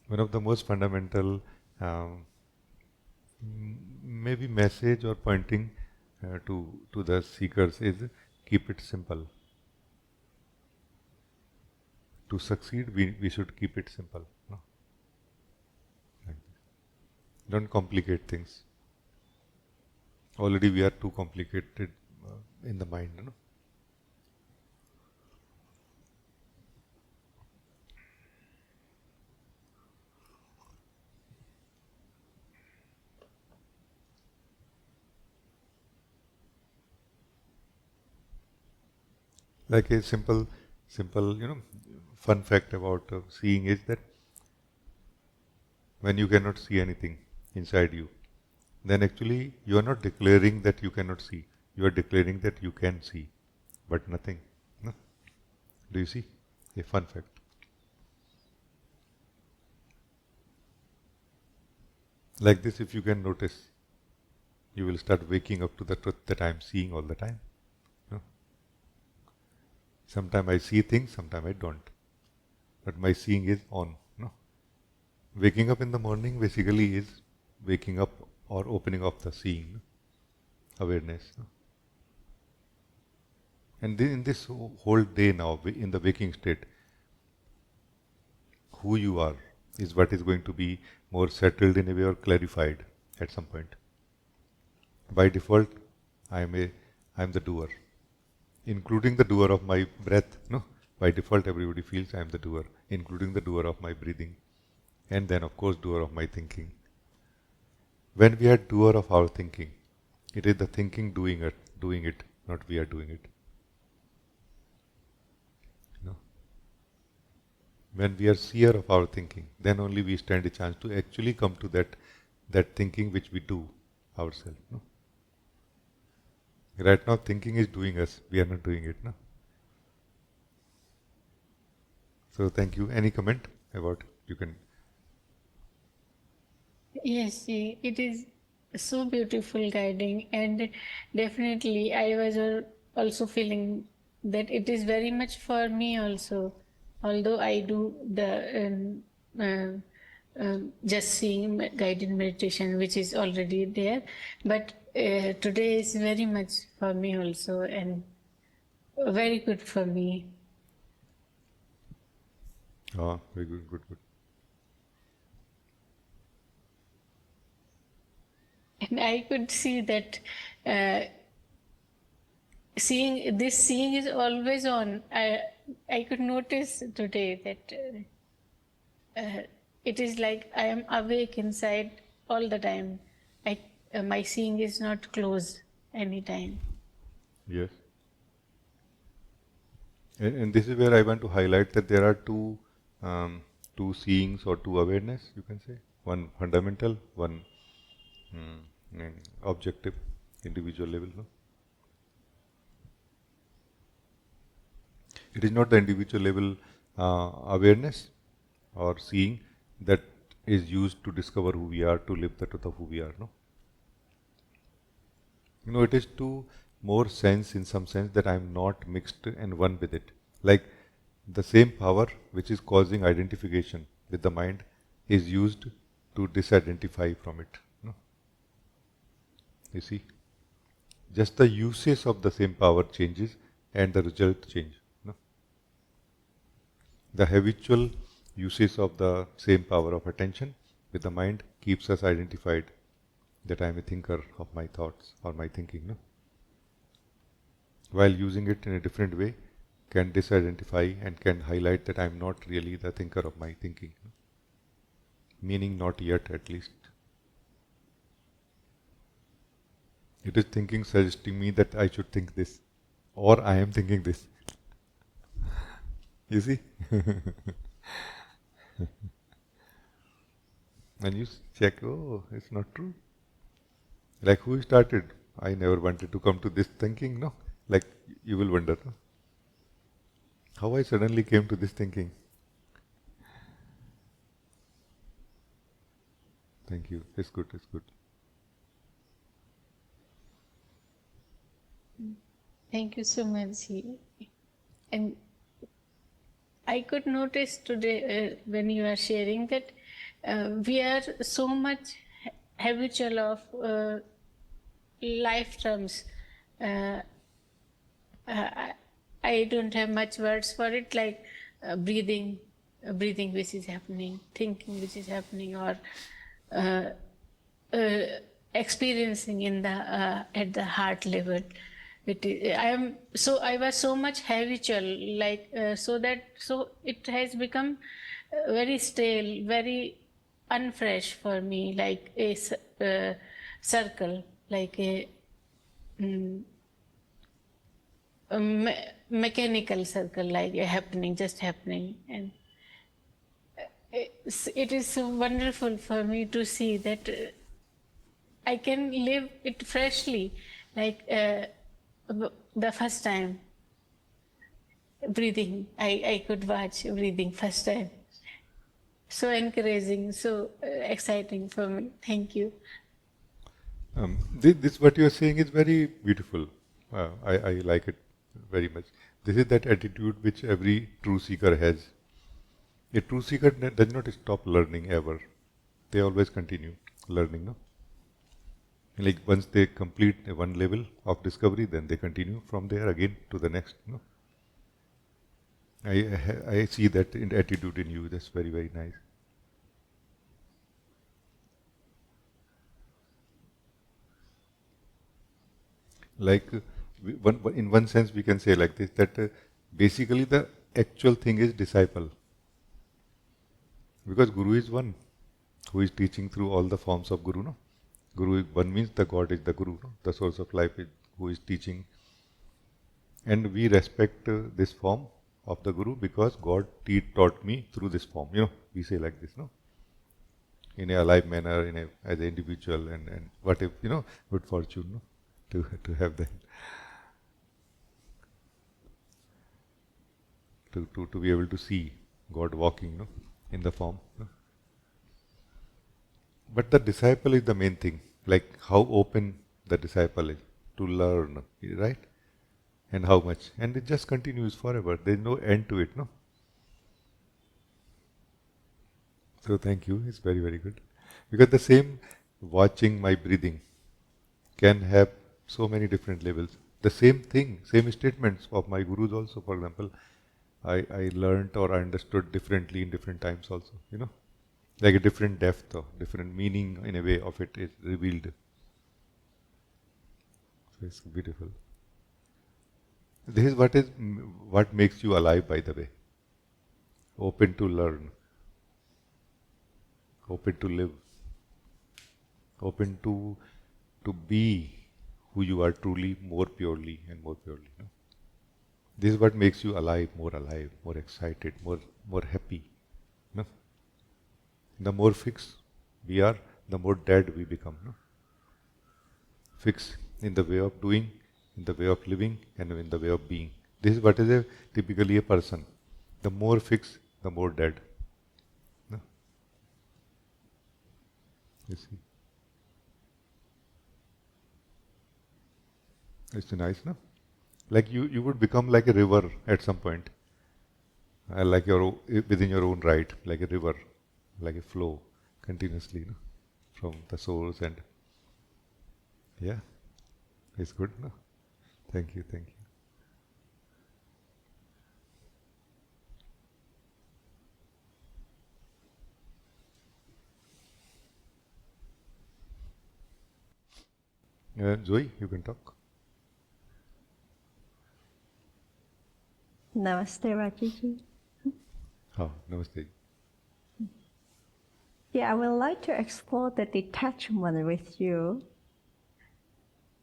Speaker 1: One of the most fundamental, maybe message or pointing to the seekers is keep it simple. To succeed, we should keep it simple. No? Like don't complicate things. Already we are too complicated in the mind. No? Like a simple, fun fact about seeing is that when you cannot see anything inside you, then actually you are not declaring that you cannot see. You are declaring that you can see, but nothing. No? Do you see? A fun fact. Like this, if you can notice, you will start waking up to the truth that I am seeing all the time. No? Sometimes I see things, sometimes I don't. But my seeing is on. No? Waking up in the morning basically is waking up or opening up the seeing, awareness. No? And in this whole day now, in the waking state, who you are is what is going to be more settled in a way or clarified at some point. By default, I am the doer, including the doer of my breath. No, by default, everybody feels I am the doer, including the doer of my breathing, and then of course doer of my thinking. When we are doer of our thinking, it is the thinking doing it, not we are doing it. No. When we are seer of our thinking, then only we stand a chance to actually come to that thinking which we do ourselves. No? Right now, thinking is doing us. We are not doing it. No? So, thank you. Any comment about you can?
Speaker 3: Yes, it is so beautiful guiding, and definitely I was also feeling that it is very much for me also. Although I do the just seeing guided meditation, which is already there, but today is very much for me also, and very good for me.
Speaker 1: Oh, very good, good, good.
Speaker 3: And I could see that seeing is always on. I could notice today that it is like I am awake inside all the time. My seeing is not closed anytime.
Speaker 1: Yes. And this is where I want to highlight that there are two seeings or two awareness, you can say. One fundamental, one objective, individual level. No? It is not the individual level awareness or seeing that is used to discover who we are, to live the truth of who we are. No, it is to more sense, in some sense, that I am not mixed and one with it. Like the same power which is causing identification with the mind is used to disidentify from it. No? You see, just the usage of the same power changes and the result change. No? The habitual usage of the same power of attention with the mind keeps us identified that I am a thinker of my thoughts or my thinking. No? While using it in a different way can disidentify and can highlight that I am not really the thinker of my thinking. No? Meaning not yet, at least. It is thinking suggesting me that I should think this, or I am thinking this. You see? And you check, oh, it's not true. Like who started? I never wanted to come to this thinking, no? Like you will wonder, no? How I suddenly came to this thinking. Thank you. It's good, it's good.
Speaker 3: Thank you so much. And I could notice today when you are sharing that we are so much habitual of life terms. I don't have much words for it, like breathing which is happening, thinking which is happening, or experiencing in the at the heart level. I was so much habitual, like so it has become very stale, very unfresh for me, like a circle, like a mechanical circle, like just happening. And it is so wonderful for me to see that I can live it freshly, like the first time breathing, I could watch breathing first time. So encouraging, so exciting for me. Thank you.
Speaker 1: This what you are saying is very beautiful. I like it very much. This is that attitude which every true seeker has. A true seeker does not stop learning ever. They always continue learning. No? Like once they complete one level of discovery, then they continue from there again to the next. No? I see that attitude in you. That's very, very nice. Like in one sense we can say like this, that basically the actual thing is disciple, because Guru is one who is teaching through all the forms of Guru. No, Guru is one, means the God is the Guru, no? The source of life is who is teaching, and we respect this form of the Guru because God taught me through this form. We say like this, no, in a alive manner, as an individual, and what if good fortune, no, to have that, to be able to see God walking, no, in the form. No? But the disciple is the main thing, like how open the disciple is to learn, right? And how much. And it just continues forever. There is no end to it, no? So thank you, it's very, very good. Because the same watching my breathing can have so many different levels. The same thing, same statements of my gurus also, for example, I learned or I understood differently in different times also, like a different depth or different meaning in a way of it is revealed. So it's beautiful. This is what makes you alive, by the way. Open to learn, open to live, open to be who you are truly, more purely and more purely. This is what makes you alive, more excited, more happy. No? The more fixed we are, the more dead we become. No? Fixed in the way of doing, in the way of living, and in the way of being. This is what is typically a person. The more fixed, the more dead. No? You see? It's nice, no? Like you would become like a river at some point, like within your own right, like a river, like a flow continuously, from the source, and Yeah, it's good, no? Thank you, thank you. Zoe, you can talk.
Speaker 4: Namaste, Rajee.
Speaker 1: Oh, namaste.
Speaker 4: Yeah, I would like to explore the detachment with you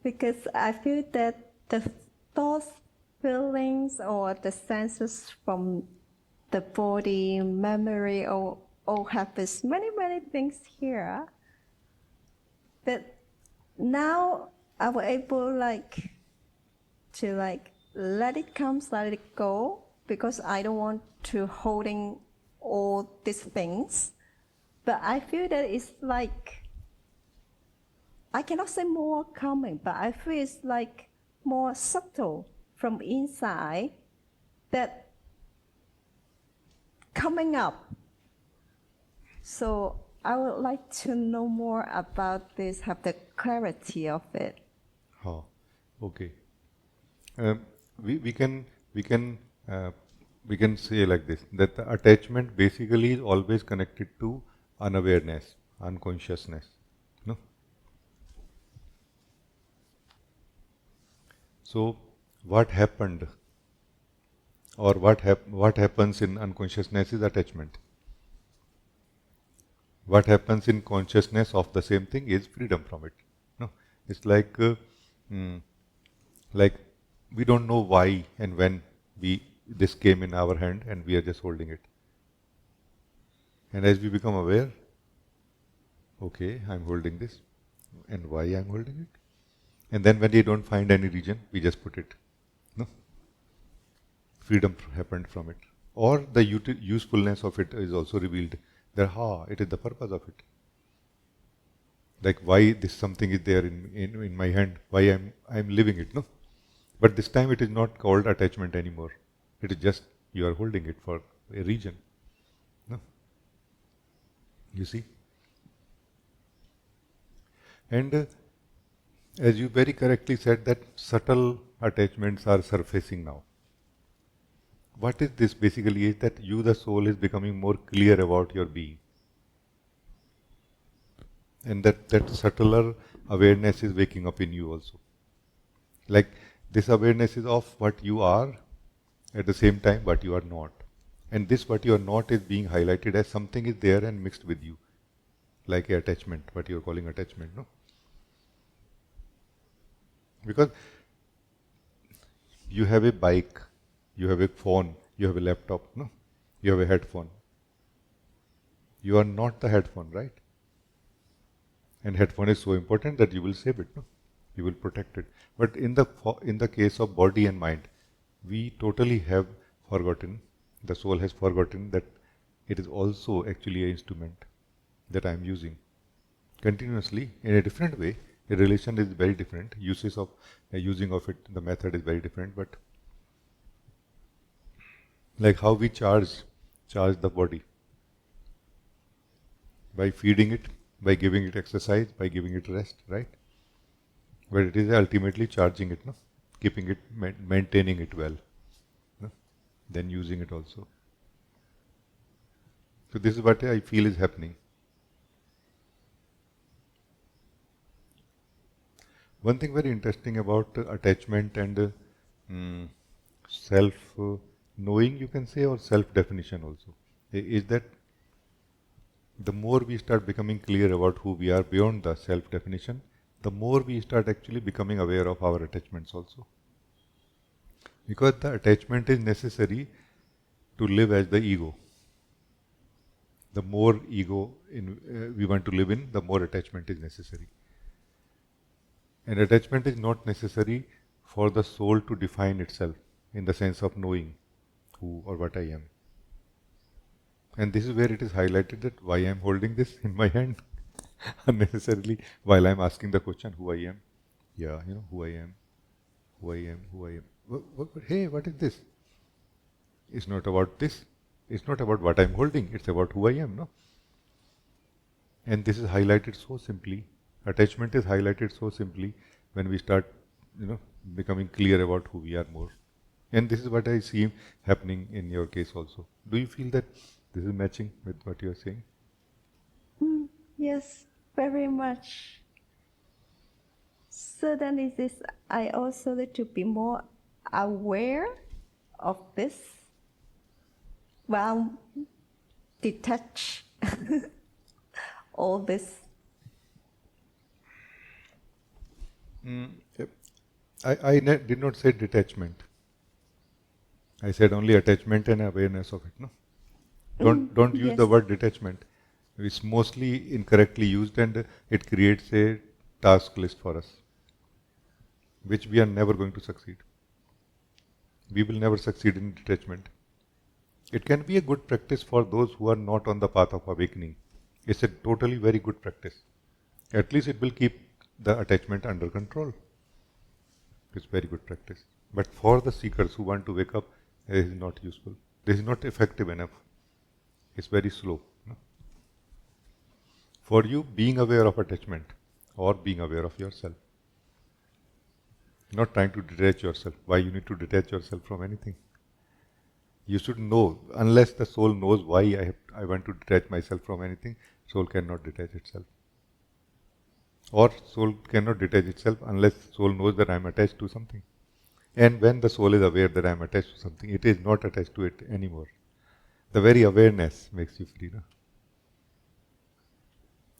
Speaker 4: because I feel that the thoughts, feelings, or the senses from the body, memory, or all habits, many things here. That now I was able to let it come, let it go, because I don't want to holding all these things. But I feel that it's like, I cannot say more coming, but I feel it's like more subtle from inside that coming up. So I would like to know more about this, have the clarity of it.
Speaker 1: Oh, okay. Um, we can we can uh, we can say like this, that the attachment basically is always connected to unawareness, unconsciousness. No. So what happened, or what happens in unconsciousness is attachment. What happens in consciousness of the same thing is freedom from it. No, it's mm, like we don't know why and when we this came in our hand and we are just holding it. And as we become aware, okay, I'm holding this, and why I'm holding it. And then when we don't find any reason, we just put it. No, freedom happened from it, or the usefulness of it is also revealed. That it is the purpose of it. Like why this something is there in my hand, why I'm living it. No, but this time it is not called attachment anymore. It is just you are holding it for a reason. No, you see. And as you very correctly said, that subtle attachments are surfacing now. What is this basically is that you, the soul, is becoming more clear about your being. And that subtler awareness is waking up in you also. Like this awareness is of what you are, at the same time what you are not. And this what you are not is being highlighted as something is there and mixed with you. Like a attachment, what you are calling attachment, no? Because you have a bike, you have a phone, you have a laptop, no? You have a headphone. You are not the headphone, right? And headphone is so important that you will save it, no? You will protect it. But in the case of body and mind, we totally have forgotten, the soul has forgotten that it is also actually an instrument that I am using continuously in a different way. A relation is very different. Uses of using of it, the method is very different. But like how we charge the body by feeding it, by giving it exercise, by giving it rest, right? But it is ultimately charging it, no? Keeping it, maintaining it well, no? Then using it also. So this is what I feel is happening. One thing very interesting about attachment and self knowing, you can say, or self definition also, is that the more we start becoming clear about who we are beyond the self definition, the more we start actually becoming aware of our attachments also. Because the attachment is necessary to live as the ego. The more ego we want to live in, the more attachment is necessary. And attachment is not necessary for the soul to define itself in the sense of knowing who or what I am. And this is where it is highlighted that why I am holding this in my hand unnecessarily while I am asking the question who I am. Yeah, who I am, who I am, who I am. Hey, what is this? It's not about this. It's not about what I am holding. It's about who I am, no? And this is highlighted so simply Attachment is highlighted so simply when we start, becoming clear about who we are more. And this is what I see happening in your case also. Do you feel that this is matching with what you are saying?
Speaker 4: Yes, very much. So then is this, I also need to be more aware of this while detach all this.
Speaker 1: Yep. I did not say detachment. I said only attachment and awareness of it. No, don't use the
Speaker 4: Yes.
Speaker 1: word detachment. It's mostly incorrectly used, and it creates a task list for us, which we are never going to succeed. We will never succeed in detachment. It can be a good practice for those who are not on the path of awakening. It's a totally very good practice. At least it will keep the attachment under control. It's very good practice. But for the seekers who want to wake up, it is not useful. This is not effective enough. It's very slow. No? For you, being aware of attachment or being aware of yourself. Not trying to detach yourself. Why you need to detach yourself from anything? You should know, unless the soul knows why I want to detach myself from anything, soul cannot detach itself. Or soul cannot detach itself unless soul knows that I am attached to something. And when the soul is aware that I am attached to something, it is not attached to it anymore. The very awareness makes you free. No?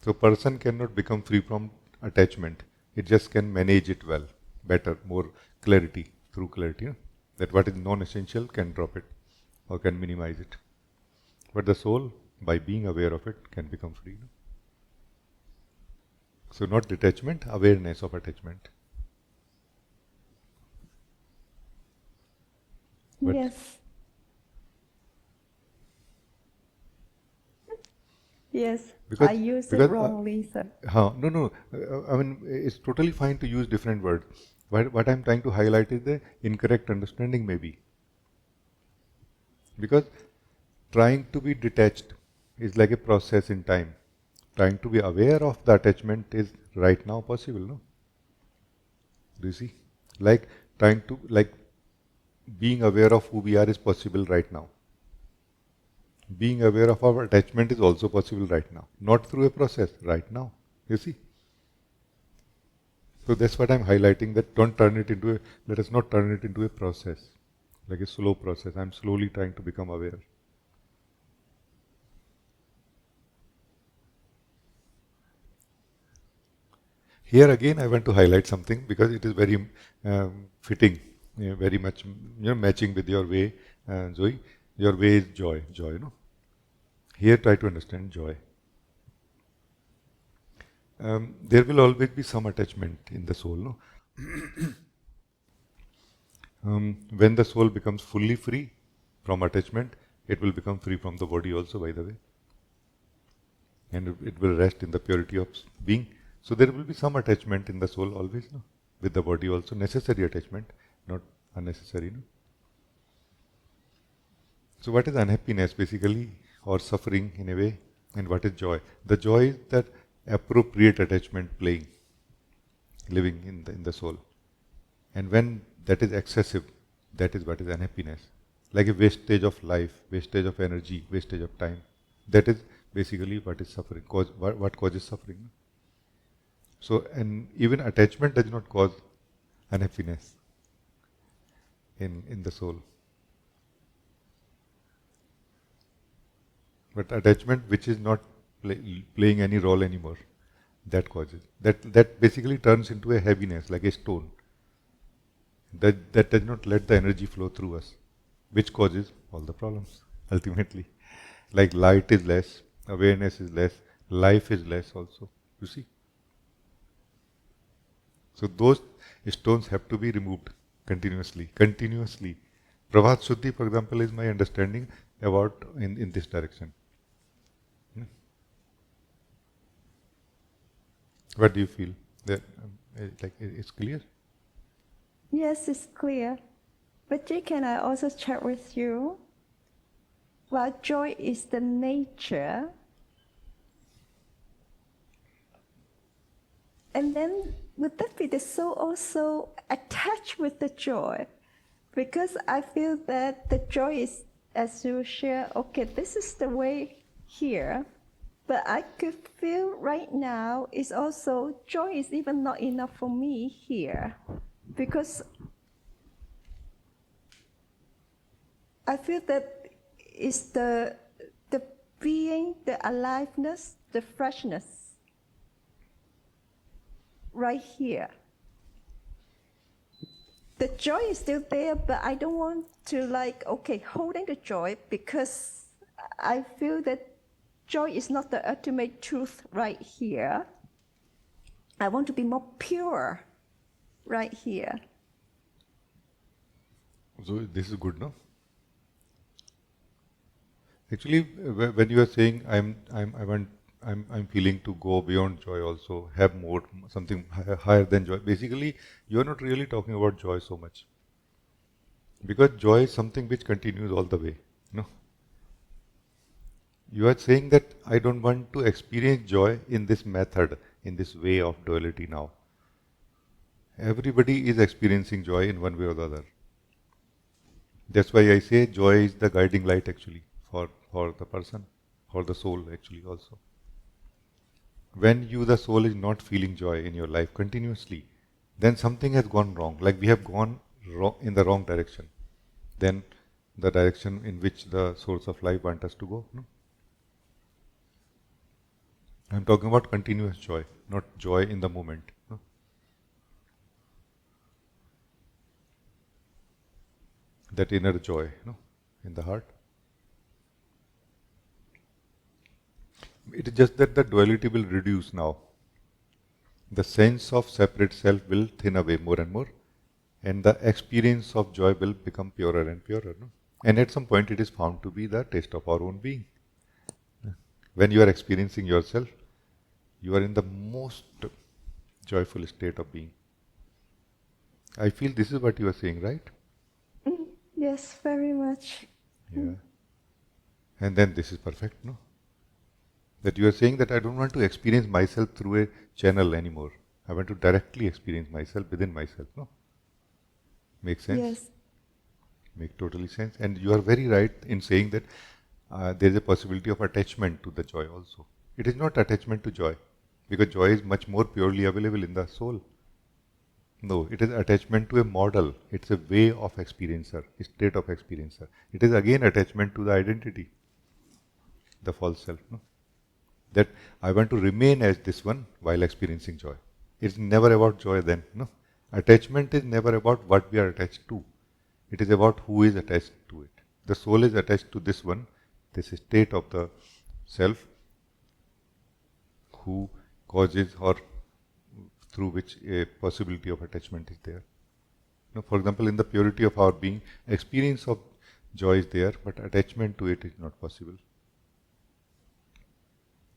Speaker 1: So person cannot become free from attachment. It just can manage it well, better, more clarity, through clarity. No? That what is non-essential can drop it or can minimize it. But the soul, by being aware of it, can become free. No? So not detachment, awareness of attachment. But
Speaker 4: Yes. Yes,
Speaker 1: because
Speaker 4: I use it
Speaker 1: because
Speaker 4: wrongly, sir.
Speaker 1: no, I mean it's totally fine to use different words. What I'm trying to highlight is the incorrect understanding maybe. Because trying to be detached is like a process in time. Trying to be aware of the attachment is right now possible, no? Do you see? Like being aware of who we are is possible right now. Being aware of our attachment is also possible right now. Not through a process, right now. You see? So that's what I'm highlighting, that let us not turn it into a process, like a slow process. I'm slowly trying to become aware. Here again, I want to highlight something because it is very fitting, very much matching with your way, Zoe. Your way is joy, no? Here, try to understand joy. There will always be some attachment in the soul, no? When the soul becomes fully free from attachment, it will become free from the body also, by the way. And it will rest in the purity of being. So there will be some attachment in the soul always, no? With the body also, necessary attachment, not unnecessary. No? So what is unhappiness basically, or suffering in a way, and what is joy? The joy is that appropriate attachment playing, living in the soul. And when that is excessive, that is what is unhappiness. Like a wastage of life, wastage of energy, wastage of time. That is basically what is suffering, what causes suffering. So, and even attachment does not cause unhappiness in the soul. But attachment which is not playing any role anymore, that causes. That basically turns into a heaviness, like a stone. That does not let the energy flow through us, which causes all the problems, ultimately. Like light is less, awareness is less, life is less also, you see. So those stones have to be removed continuously. Prabhat Shuddhi, for example, is my understanding about in this direction. What do you feel? That like it's clear?
Speaker 4: Yes, it's clear. But Jay, can I also check with you? While joy is the nature, And then would that be the soul also attached with the joy? Because I feel that the joy is, as you share, okay, this is the way here, but I could feel right now is also joy is even not enough for me here, because I feel that is the being, the aliveness, the freshness right here. The joy is still there, but I don't want to holding the joy, because I feel that joy is not the ultimate truth right here. I want to be more pure right here.
Speaker 1: So this is good, no? Actually, when you are saying I'm feeling to go beyond joy, also have more something higher than joy. Basically, you are not really talking about joy so much, because joy is something which continues all the way. No, you are saying that I don't want to experience joy in this method, in this way of duality now. Everybody is experiencing joy in one way or the other. That's why I say joy is the guiding light actually for the person, for the soul actually also. When you, the soul, is not feeling joy in your life continuously, then something has gone wrong. Like we have gone wrong, in the wrong direction. Then the direction in which the source of life wants us to go. No? I'm talking about continuous joy, not joy in the moment. No? That inner joy, no, in the heart. It is just that the duality will reduce now. The sense of separate self will thin away more and more, and the experience of joy will become purer and purer. No? And at some point, it is found to be the taste of our own being. When you are experiencing yourself, you are in the most joyful state of being. I feel this is what you are saying, right?
Speaker 4: Yes, very much.
Speaker 1: Yeah. And then this is perfect, no? That you are saying that I don't want to experience myself through a channel anymore. I want to directly experience myself within myself, no? Makes sense?
Speaker 4: Yes.
Speaker 1: Make totally sense. And you are very right in saying that there is a possibility of attachment to the joy also. It is not attachment to joy, because joy is much more purely available in the soul. No, it is attachment to a model. It's a way of experiencer, a state of experiencer. It is again attachment to the identity, the false self. No? That I want to remain as this one while experiencing joy. It's never about joy then. No? Attachment is never about what we are attached to. It is about who is attached to it. The soul is attached to this one, this state of the self, who causes or through which a possibility of attachment is there. Now, for example, in the purity of our being, experience of joy is there, but attachment to it is not possible.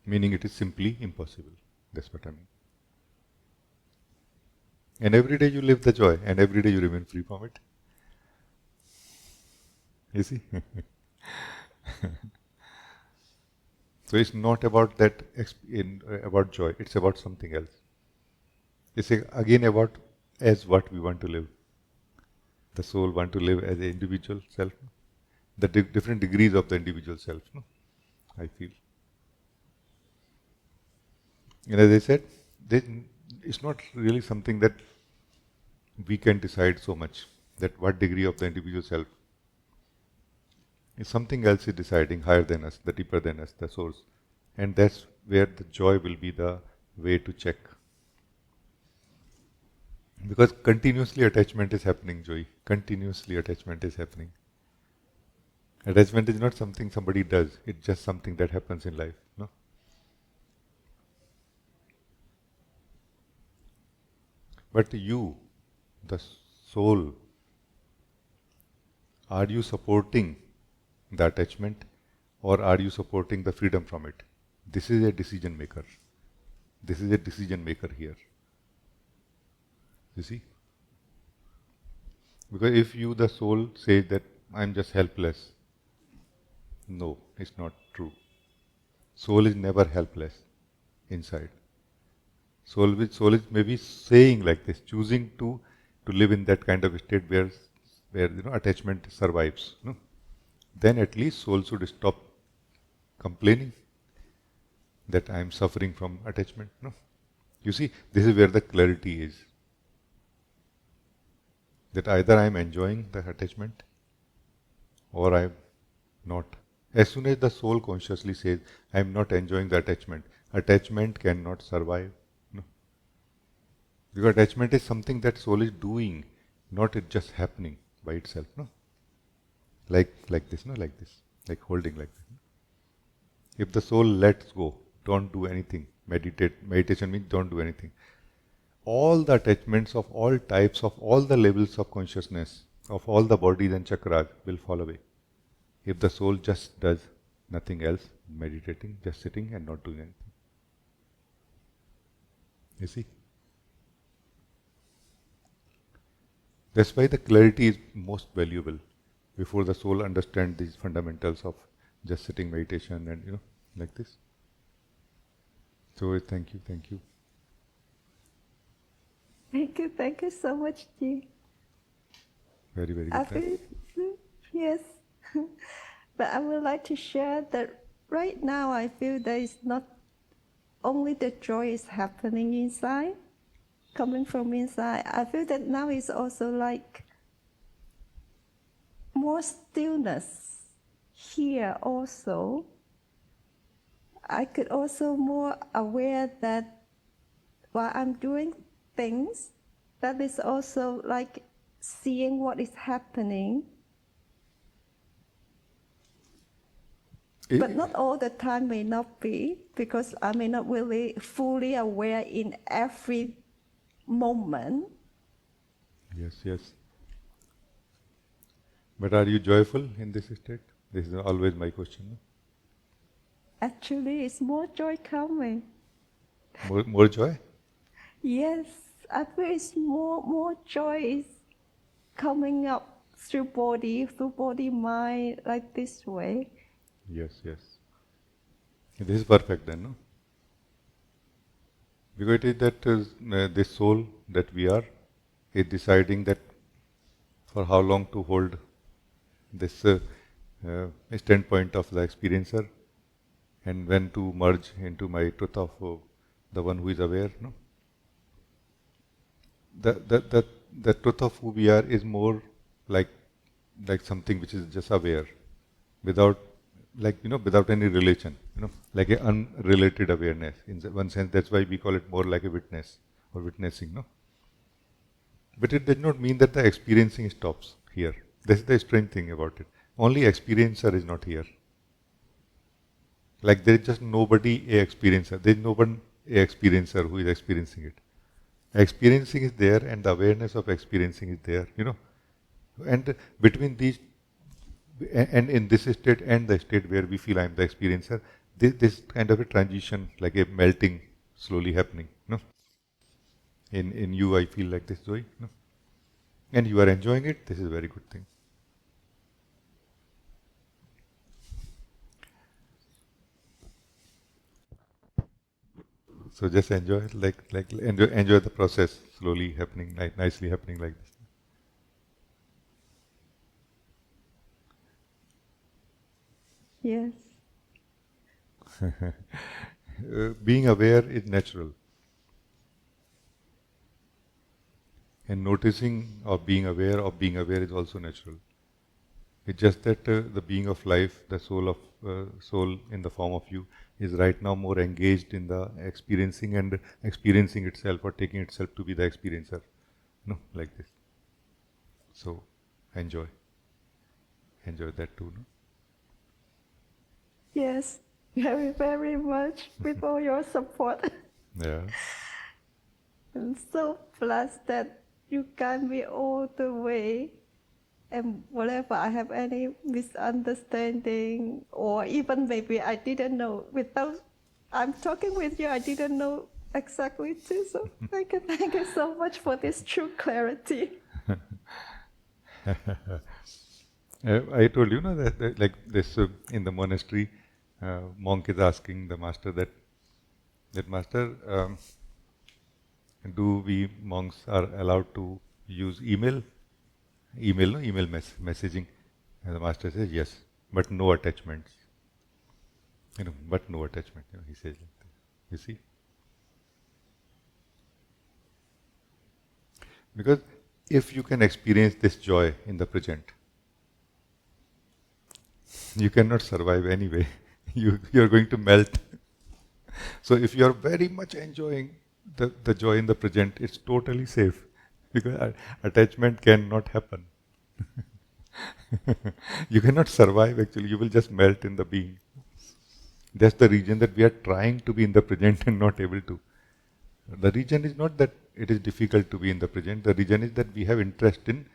Speaker 1: Meaning it is simply impossible. That's what I mean. And every day you live the joy, and every day you remain free from it. You see? So it's not about that about joy. It's about something else. It's again about as what we want to live. The soul want to live as an individual self. The different degrees of the individual self. No? I feel. And as I said, it's not really something that we can decide so much. That what degree of the individual self. It's something else is deciding, higher than us, the deeper than us, the source. And that's where the joy will be the way to check. Because continuously attachment is happening, Joy. Continuously attachment is happening. Attachment is not something somebody does. It's just something that happens in life. No? But you, the soul, are you supporting the attachment, or are you supporting the freedom from it? This is a decision maker. This is a decision maker here. You see? Because if you, the soul, say that I'm just helpless, no, it's not true. Soul is never helpless inside. Soul is maybe saying like this, choosing to live in that kind of state where attachment survives. No? Then at least soul should stop complaining that I am suffering from attachment. No? You see, this is where the clarity is. That either I am enjoying the attachment or I am not. As soon as the soul consciously says, I am not enjoying the attachment cannot survive. No? Because attachment is something that soul is doing, not it just happening by itself. No? Like this, no? Like this. Like holding like this. If the soul lets go, don't do anything. Meditation means don't do anything. All the attachments of all types, of all the levels of consciousness, of all the bodies and chakras will fall away. If the soul just does nothing else, meditating, just sitting and not doing anything. You see? That's why the clarity is most valuable before the soul understands these fundamentals of just sitting meditation and like this. So thank you.
Speaker 4: Thank you so much, Ji.
Speaker 1: Very, very
Speaker 4: I
Speaker 1: good.
Speaker 4: feel, yes. But I would like to share that right now I feel there is not only the joy is happening inside, coming from inside. I feel that now is also like more stillness here also. I could also more aware that while I'm doing things, that is also like seeing what is happening. But not all the time may not be, because I may not really fully aware in every moment.
Speaker 1: Yes. But are you joyful in this state? This is always my question. No?
Speaker 4: Actually, it's more joy coming.
Speaker 1: More joy?
Speaker 4: Yes, I feel it's more joy is coming up through body, mind, like this way.
Speaker 1: Yes. This is perfect then, no? Because it is that this soul that we are is deciding that for how long to hold this standpoint of the experiencer and when to merge into my truth of the one who is aware. No? The truth of who we are is more like something which is just aware, without without any relation, like an unrelated awareness. In one sense, that's why we call it more like a witness or witnessing. No, but it does not mean that the experiencing stops here. That's the strange thing about it. Only experiencer is not here. Like there is just nobody a experiencer. There is no one a experiencer who is experiencing it. Experiencing is there, and the awareness of experiencing is there. And between these, and in this state and the state where we feel I am the experiencer, this kind of a transition, like a melting, slowly happening. In you, I feel like this joy. And you are enjoying it. This is a very good thing. So just enjoy it, like enjoy the process, slowly happening, nicely happening like this.
Speaker 4: Yes.
Speaker 1: Being aware is natural. And noticing of being aware is also natural. It's just that the being of life, the soul in the form of you, is right now more engaged in the experiencing and experiencing itself, or taking itself to be the experiencer. Like this. So enjoy that too. No?
Speaker 4: Yes, very, very much with all your support.
Speaker 1: Yeah.
Speaker 4: I'm so blessed that you guide me all the way. And whatever I have any misunderstanding, or even maybe I didn't know, without I'm talking with you, I didn't know exactly too. So thank you so much for this true clarity.
Speaker 1: I told you, that like this in the monastery, monk is asking the master that master, Do we monks are allowed to use email? Email, no? Email messaging. And the master says yes, but no attachments. But no attachment. He says like that. You see? Because if you can experience this joy in the present, you cannot survive anyway. You're going to melt. So if you are very much enjoying the joy in the present, it's totally safe because attachment cannot happen. You cannot survive actually, you will just melt in the being. That's the reason that we are trying to be in the present and not able to. The reason is not that it is difficult to be in the present, the reason is that we have interest in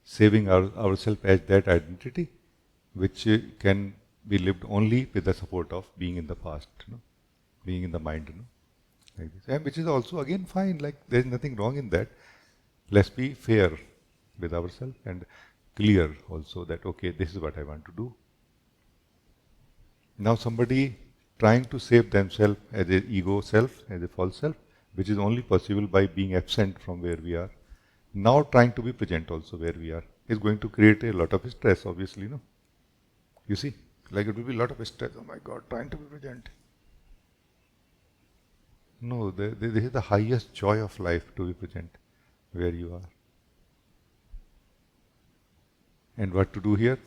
Speaker 1: saving ourselves as that identity which can be lived only with the support of being in the past, being in the mind, like this. And which is also again fine, like there is nothing wrong in that. Let's be fair with ourselves and clear also that okay, this is what I want to do. Now somebody trying to save themselves as an ego self, as a false self, which is only possible by being absent from where we are. Now trying to be present also where we are is going to create a lot of stress, obviously, no? You see, like it will be a lot of stress. Oh my God, trying to be present. No, this is the highest joy of life, to be present where you are. And what to do here?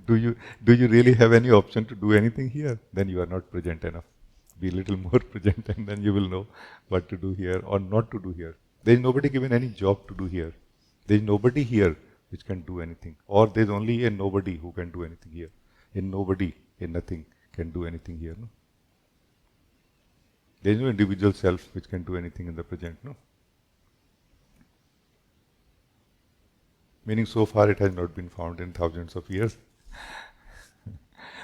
Speaker 1: do you really have any option to do anything here? Then you are not present enough. Be a little more present and then you will know what to do here or not to do here. There is nobody given any job to do here. There is nobody here which can do anything. Or there is only a nobody who can do anything here. A nobody, a nothing can do anything here. No? There is no individual self which can do anything in the present. No? Meaning so far it has not been found in thousands of years.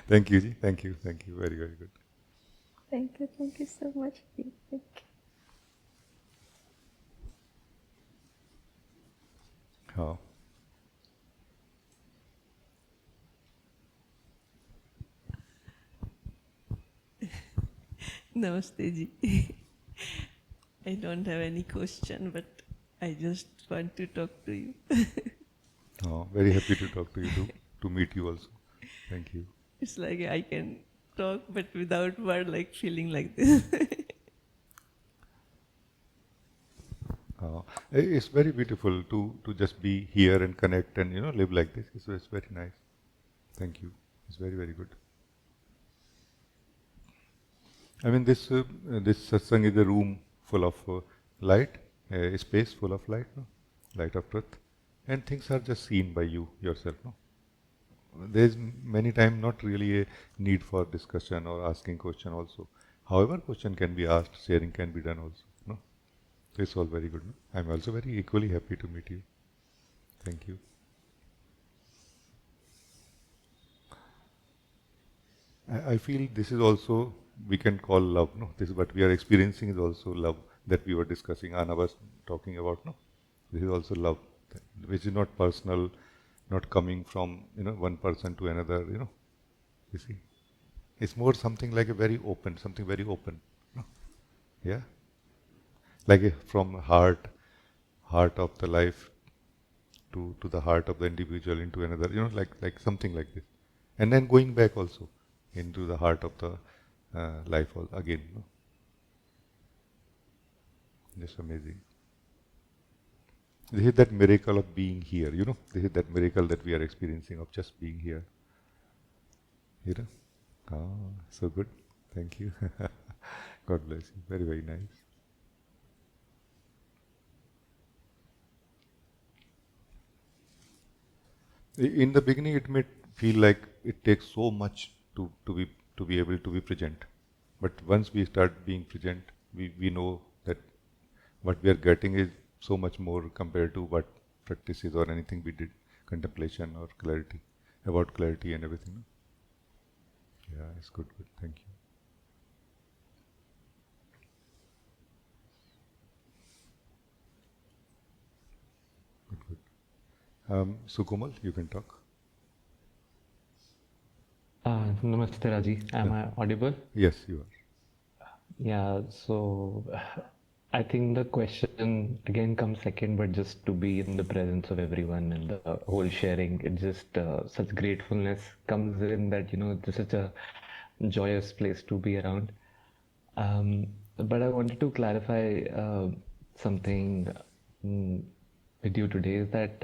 Speaker 1: Thank you, Ji. Thank you. Very, very good.
Speaker 4: Thank you so much. Thank you.
Speaker 1: Oh.
Speaker 5: Namaste ji. I don't have any question, but I just want to talk to you.
Speaker 1: Oh, very happy to talk to you too, to meet you also. Thank you.
Speaker 5: It's like I can talk, but without word, like feeling like this.
Speaker 1: It's very beautiful to just be here and connect and live like this. It's very nice. Thank you. It's very, very good. I mean, this satsang is a room full of light, a space full of light, no? Light of truth, and things are just seen by you yourself. No? There is many times not really a need for discussion or asking question also. However, question can be asked, sharing can be done also. No, it's all very good. No? I'm also very equally happy to meet you. Thank you. I feel this is also we can call love. No, this is what we are experiencing is also love that we were discussing. Anna was talking about. No, this is also love, which is not personal, not coming from one person to another. You see, it's more something like a very open, something very open. No? Yeah, like from heart of the life to the heart of the individual into another. Like something like this, and then going back also into the heart of the life again. No? Just amazing. This is that miracle of being here, This is that miracle that we are experiencing of just being here. So good. Thank you. God bless you. Very, very nice. In the beginning, it may feel like it takes so much to be able to be present. But once we start being present, we know that what we are getting is so much more compared to what practices or anything we did, contemplation or clarity, about clarity and everything. Yeah, it's good. Thank you. Good. Sukomal, you can talk.
Speaker 6: Namaste, Rajee. Am I audible?
Speaker 1: Yes, you are.
Speaker 6: Yeah, so I think the question again comes second, but just to be in the presence of everyone and the whole sharing, it just such gratefulness comes in that, this is such a joyous place to be around. But I wanted to clarify something mm, with you today is that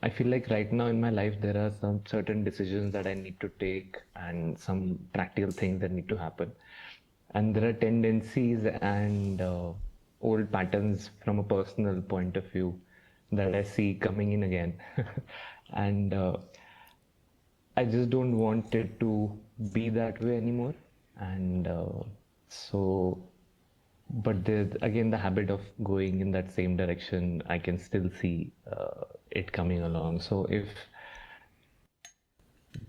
Speaker 6: I feel like right now in my life there are some certain decisions that I need to take and some practical things that need to happen. And there are tendencies and old patterns from a personal point of view that I see coming in again. And I just don't want it to be that way anymore. And so, but there's again the habit of going in that same direction. I can still see it coming along. So if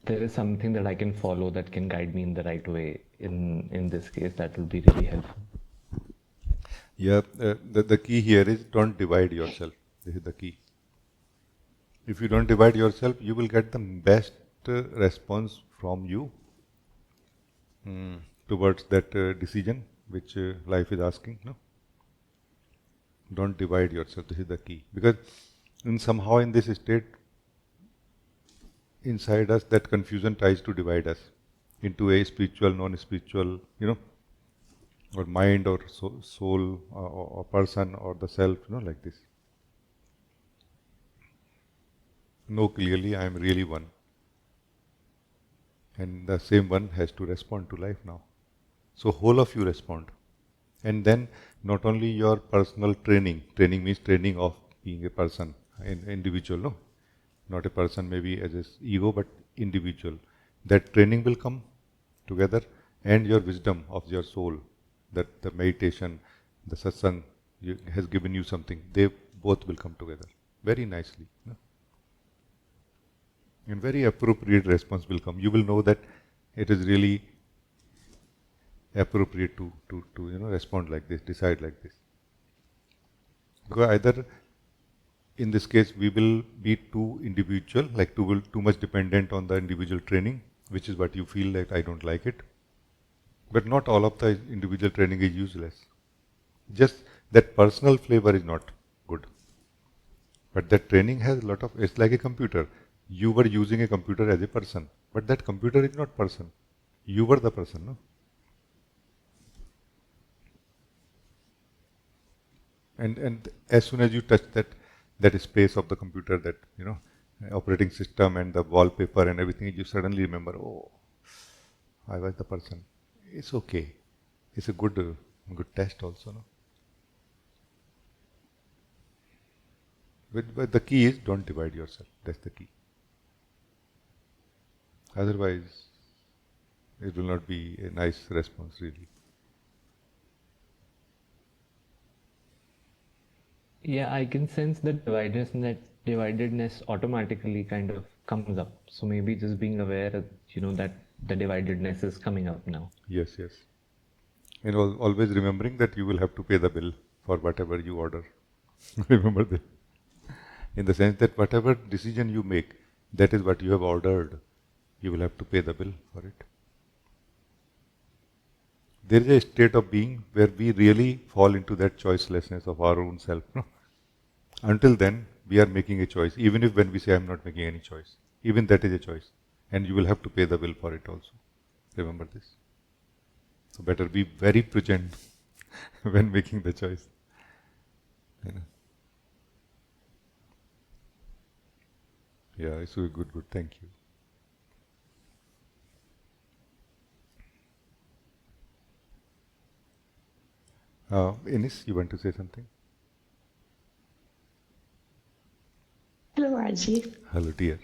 Speaker 6: there is something that I can follow that can guide me in the right way, in this case, that will be really helpful.
Speaker 1: Yeah, the key here is don't divide yourself. This is the key. If you don't divide yourself, you will get the best response from you towards that decision which life is asking. No, don't divide yourself. This is the key, because somehow in this state inside us, that confusion tries to divide us into a spiritual, non-spiritual, or mind or soul or person or the self, like this. Know clearly I am really one. And the same one has to respond to life now. So whole of you respond. And then not only your personal training means training of being a person, an individual, no? Not a person maybe as an ego, but individual. That training will come together, and your wisdom of your soul, that the meditation, the satsang has given you something. They both will come together very nicely. No? And very appropriate response will come. You will know that it is really appropriate to respond like this, decide like this. Because either in this case we will be too individual, like too much dependent on the individual training, which is what you feel like I don't like it. But not all of the individual training is useless. Just that personal flavor is not good. But that training has a lot of, it's like a computer. You were using a computer as a person, but that computer is not person. You were the person, no? And as soon as you touch that space of the computer, that operating system and the wallpaper and everything, you suddenly remember, oh, I was the person. It's okay. It's a good test also, no? But the key is don't divide yourself. That's the key. Otherwise, it will not be a nice response, really.
Speaker 6: Yeah, I can sense that dividedness automatically kind of comes up. So maybe just being aware that, that the dividedness is coming up now.
Speaker 1: Yes, yes. And always remembering that you will have to pay the bill for whatever you order. Remember that. In the sense that whatever decision you make, that is what you have ordered. You will have to pay the bill for it. There is a state of being where we really fall into that choicelessness of our own self. No? Until then, we are making a choice. Even if when we say, I'm not making any choice. Even that is a choice. And you will have to pay the bill for it also. Remember this. So better be very present when making the choice. Yeah, it's good. Thank you. Ines, you want to say something?
Speaker 7: Hello, Rajee.
Speaker 1: Hello, dear.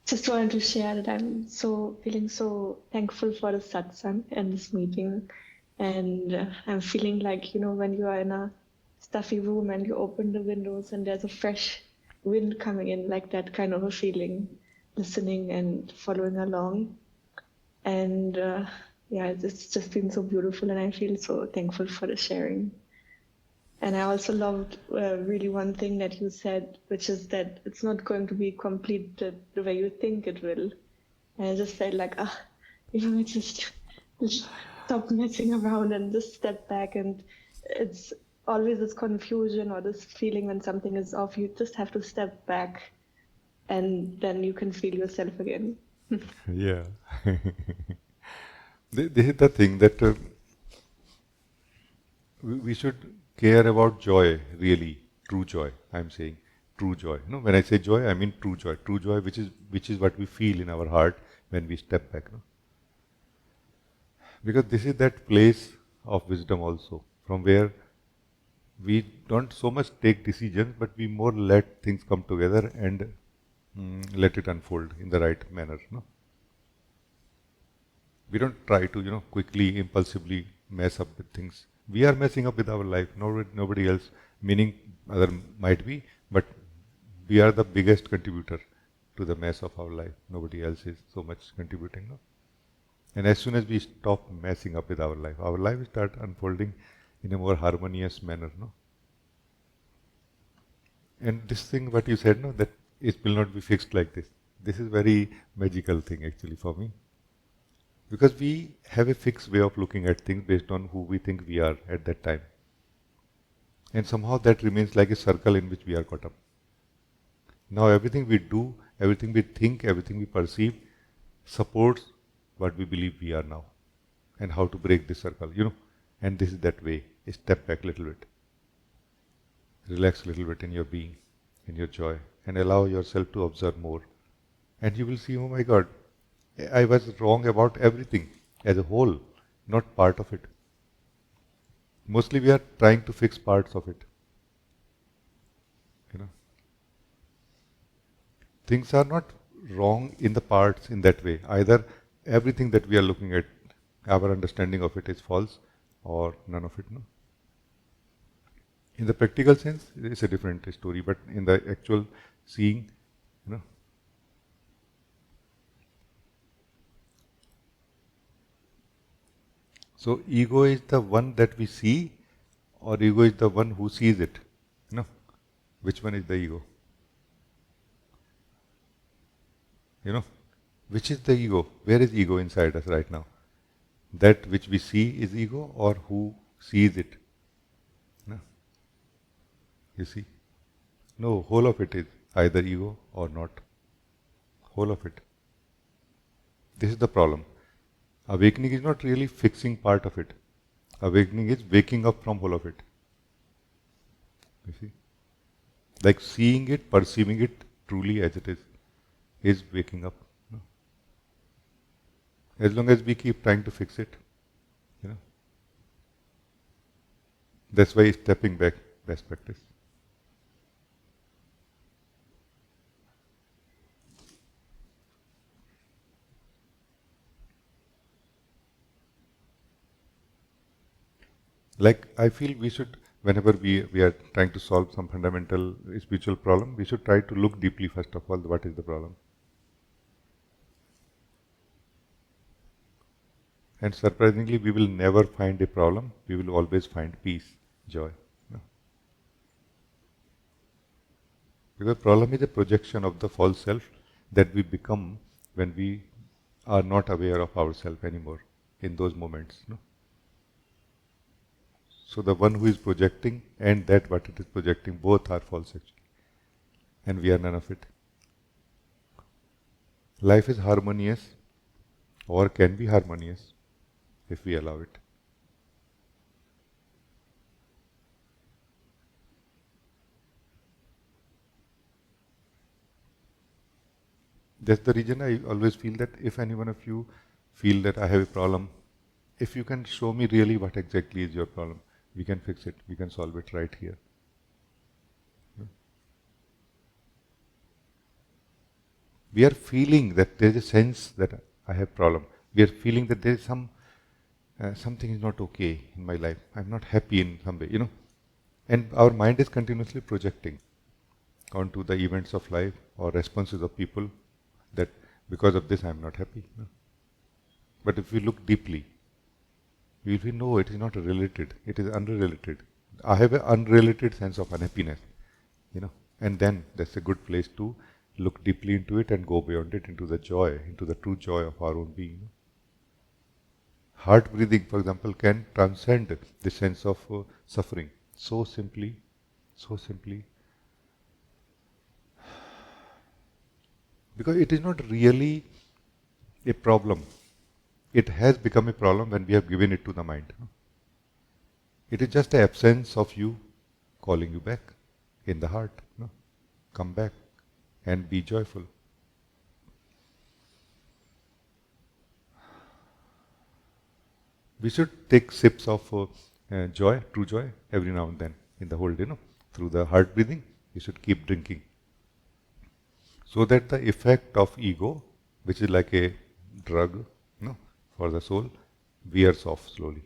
Speaker 7: Just wanted to share that I'm feeling so thankful for the satsang and this meeting. And I'm feeling like, when you are in a stuffy room and you open the windows and there's a fresh wind coming in, like that kind of a feeling, listening and following along. And it's just been so beautiful, and I feel so thankful for the sharing. And I also loved really one thing that you said, which is that it's not going to be complete the way you think it will. And I just felt like, just stop messing around and just step back. And it's always this confusion or this feeling when something is off. You just have to step back, and then you can feel yourself again.
Speaker 1: Yeah. This is the thing that we should care about joy, really, true joy. I'm saying true joy. No, when I say joy, I mean true joy, which is what we feel in our heart when we step back. No? Because this is that place of wisdom also, from where we don't so much take decisions, but we more let things come together and let it unfold in the right manner. No? We don't try to, quickly, impulsively mess up with things. We are messing up with our life, nobody else, meaning other might be, but we are the biggest contributor to the mess of our life. Nobody else is so much contributing. No? And as soon as we stop messing up with our life will start unfolding in a more harmonious manner. No? And this thing, what you said, no, that it will not be fixed like this. This is very magical thing actually for me. Because we have a fixed way of looking at things based on who we think we are at that time. And somehow that remains like a circle in which we are caught up. Now everything we do, everything we think, everything we perceive supports what we believe we are now. And how to break this circle, And this is that way. Step back a little bit. Relax a little bit in your being, in your joy, and allow yourself to observe more. And you will see, oh my God, I was wrong about everything as a whole, not part of it. Mostly we are trying to fix parts of it. Things are not wrong in the parts in that way. Either everything that we are looking at, our understanding of it is false, or none of it. No. In the practical sense, it's a different story, but in the actual seeing, So ego is the one that we see, or ego is the one who sees it? Which one is the ego? Which is the ego? Where is ego inside us right now? That which we see is ego, or who sees it? You see? No, whole of it is either ego or not. Whole of it. This is the problem. Awakening is not really fixing part of it. Awakening is waking up from whole of it. You see? Like seeing it, perceiving it truly as it is waking up. As long as we keep trying to fix it, That's why stepping back, best practice. Like I feel we should, whenever we are trying to solve some fundamental spiritual problem, we should try to look deeply first of all, what is the problem. And surprisingly, we will never find a problem, we will always find peace, joy. Because problem is a projection of the false self that we become when we are not aware of ourselves anymore in those moments. So the one who is projecting and that what it is projecting, both are false actually. And we are none of it. Life is harmonious, or can be harmonious, if we allow it. That's the reason I always feel that if any one of you feel that I have a problem, if you can show me really what exactly is your problem, we can fix it, we can solve it right here. We are feeling that there is a sense that I have problem. We are feeling that there is something is not okay in my life. I'm not happy in some way, And our mind is continuously projecting onto the events of life or responses of people that because of this I'm not happy. But if we look deeply, we will know it is not related, it is unrelated. I have an unrelated sense of unhappiness, and then that's a good place to look deeply into it and go beyond it into the joy, into the true joy of our own being. Heart breathing, for example, can transcend the sense of suffering. so simply, so simply. Because it is not really a problem. It has become a problem when we have given it to the mind. It is just the absence of you calling you back in the heart. Come back and be joyful. We should take sips of joy, true joy, every now and then in the whole day. Through the heart breathing, you should keep drinking. So that the effect of ego, which is like a drug for the soul, wears off slowly.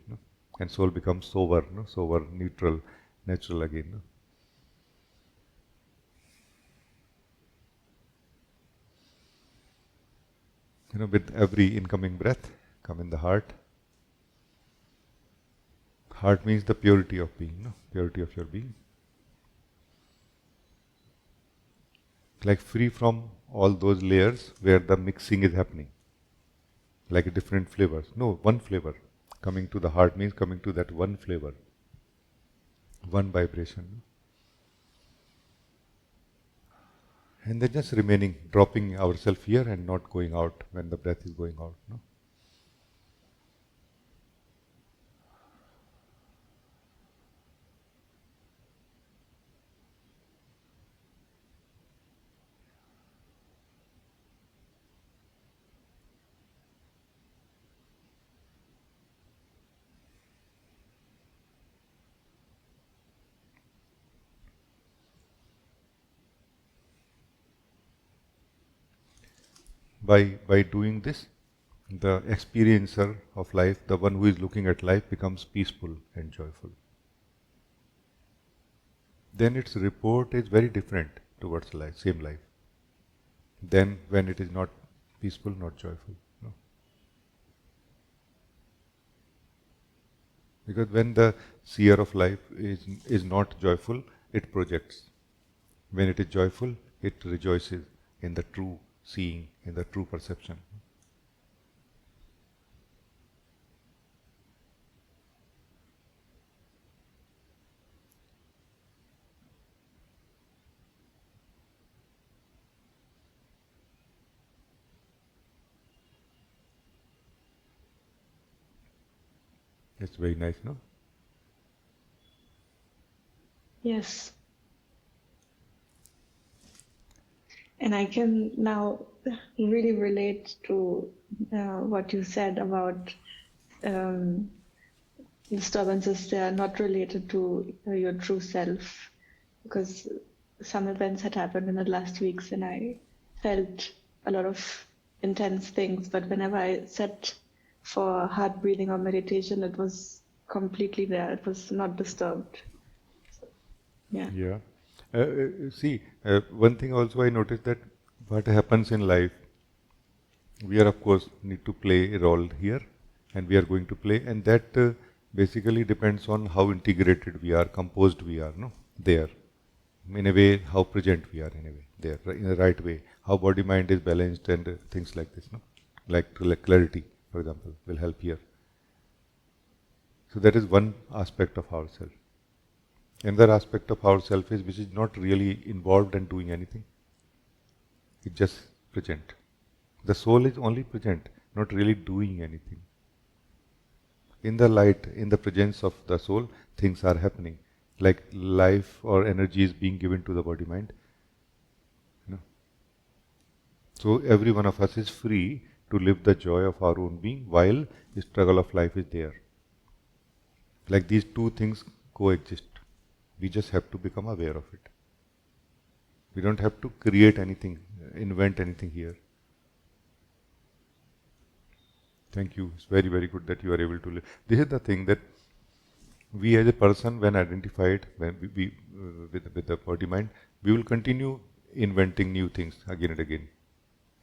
Speaker 1: And soul becomes sober, sober, neutral, natural again. With every incoming breath, come in the heart. Heart means the purity of being, purity of your being. Like free from all those layers where the mixing is happening. Like different flavors. No, one flavor. Coming to the heart means coming to that one flavor. One vibration. And then just remaining, dropping ourselves here and not going out when the breath is going out. By doing this, the experiencer of life, the one who is looking at life, becomes peaceful and joyful. Then its report is very different towards life, same life, than when it is not peaceful, not joyful. Because when the seer of life is not joyful, it projects. When it is joyful, it rejoices in the true seeing, in the true perception. It's very nice, no?
Speaker 7: Yes. And I can now really relate to what you said about disturbances. They are not related to your true self, because some events had happened in the last weeks and I felt a lot of intense things. But whenever I sat for heart breathing or meditation, it was completely there. It was not disturbed. Yeah.
Speaker 1: Yeah. See, one thing also I noticed that what happens in life, we are of course need to play a role here, and we are going to play, and that basically depends on how integrated we are, composed we are, there. In a way, how present we are in a way, there, in the right way, how body mind is balanced and things like this, like clarity, for example, will help here. So that is one aspect of ourself. Another aspect of ourself is which is not really involved in doing anything. It's just present. The soul is only present, not really doing anything. In the light, in the presence of the soul, things are happening. Like life or energy is being given to the body mind. So every one of us is free to live the joy of our own being while the struggle of life is there. Like these two things coexist. We just have to become aware of it. We don't have to create anything, invent anything here. Thank you. It's very, very good that you are able to live. This is the thing that we as a person, when identified with the body mind, we will continue inventing new things again and again.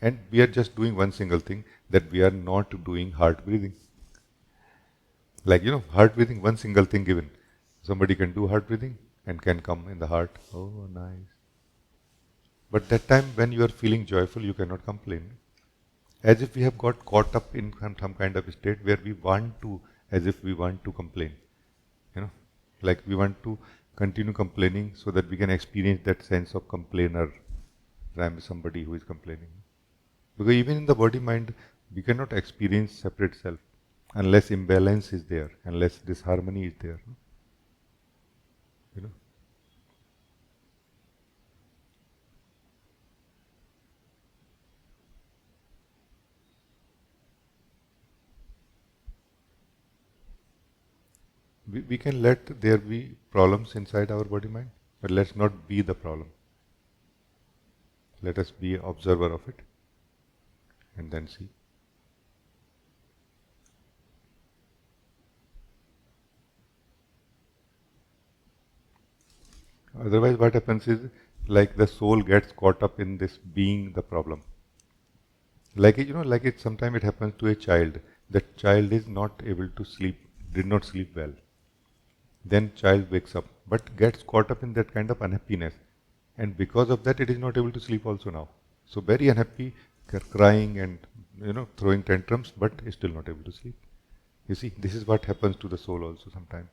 Speaker 1: And we are just doing one single thing, that we are not doing heart breathing. Like, heart breathing, one single thing given. Somebody can do heart breathing and can come in the heart. Oh, nice. But that time when you are feeling joyful, you cannot complain. As if we have got caught up in some kind of state where we want to, as if we want to complain. Like we want to continue complaining so that we can experience that sense of complainer. I am somebody who is complaining. Because even in the body-mind, we cannot experience separate self unless imbalance is there, unless disharmony is there. You know. We can let there be problems inside our body-mind, but let's not be the problem. Let us be observer of it and then see. Otherwise, what happens is, like the soul gets caught up in this being the problem. Like sometimes it happens to a child. That child is not able to sleep, did not sleep well. Then child wakes up, but gets caught up in that kind of unhappiness, and because of that, it is not able to sleep also now. So very unhappy, crying and throwing tantrums, but is still not able to sleep. You see, this is what happens to the soul also sometimes.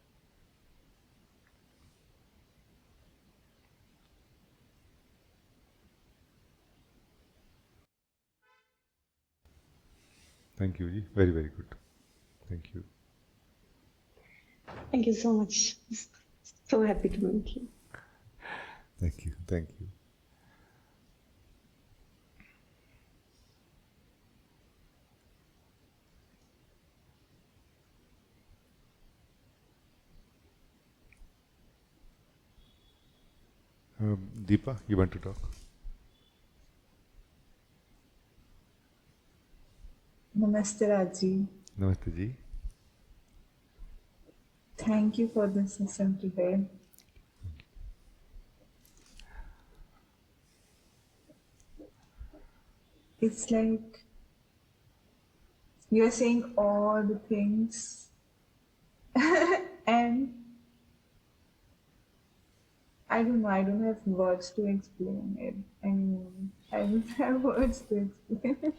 Speaker 1: Thank you, Ji. Very, very good. Thank you.
Speaker 7: Thank you so much. So happy to meet you.
Speaker 1: Thank you. Thank you. Deepa, you want to talk?
Speaker 8: Namaste, Rajee.
Speaker 1: Namaste, Ji.
Speaker 8: Thank you for this session today. It's like you're saying all the things and I don't know, I don't have words to explain it. I mean, I don't have words to explain it.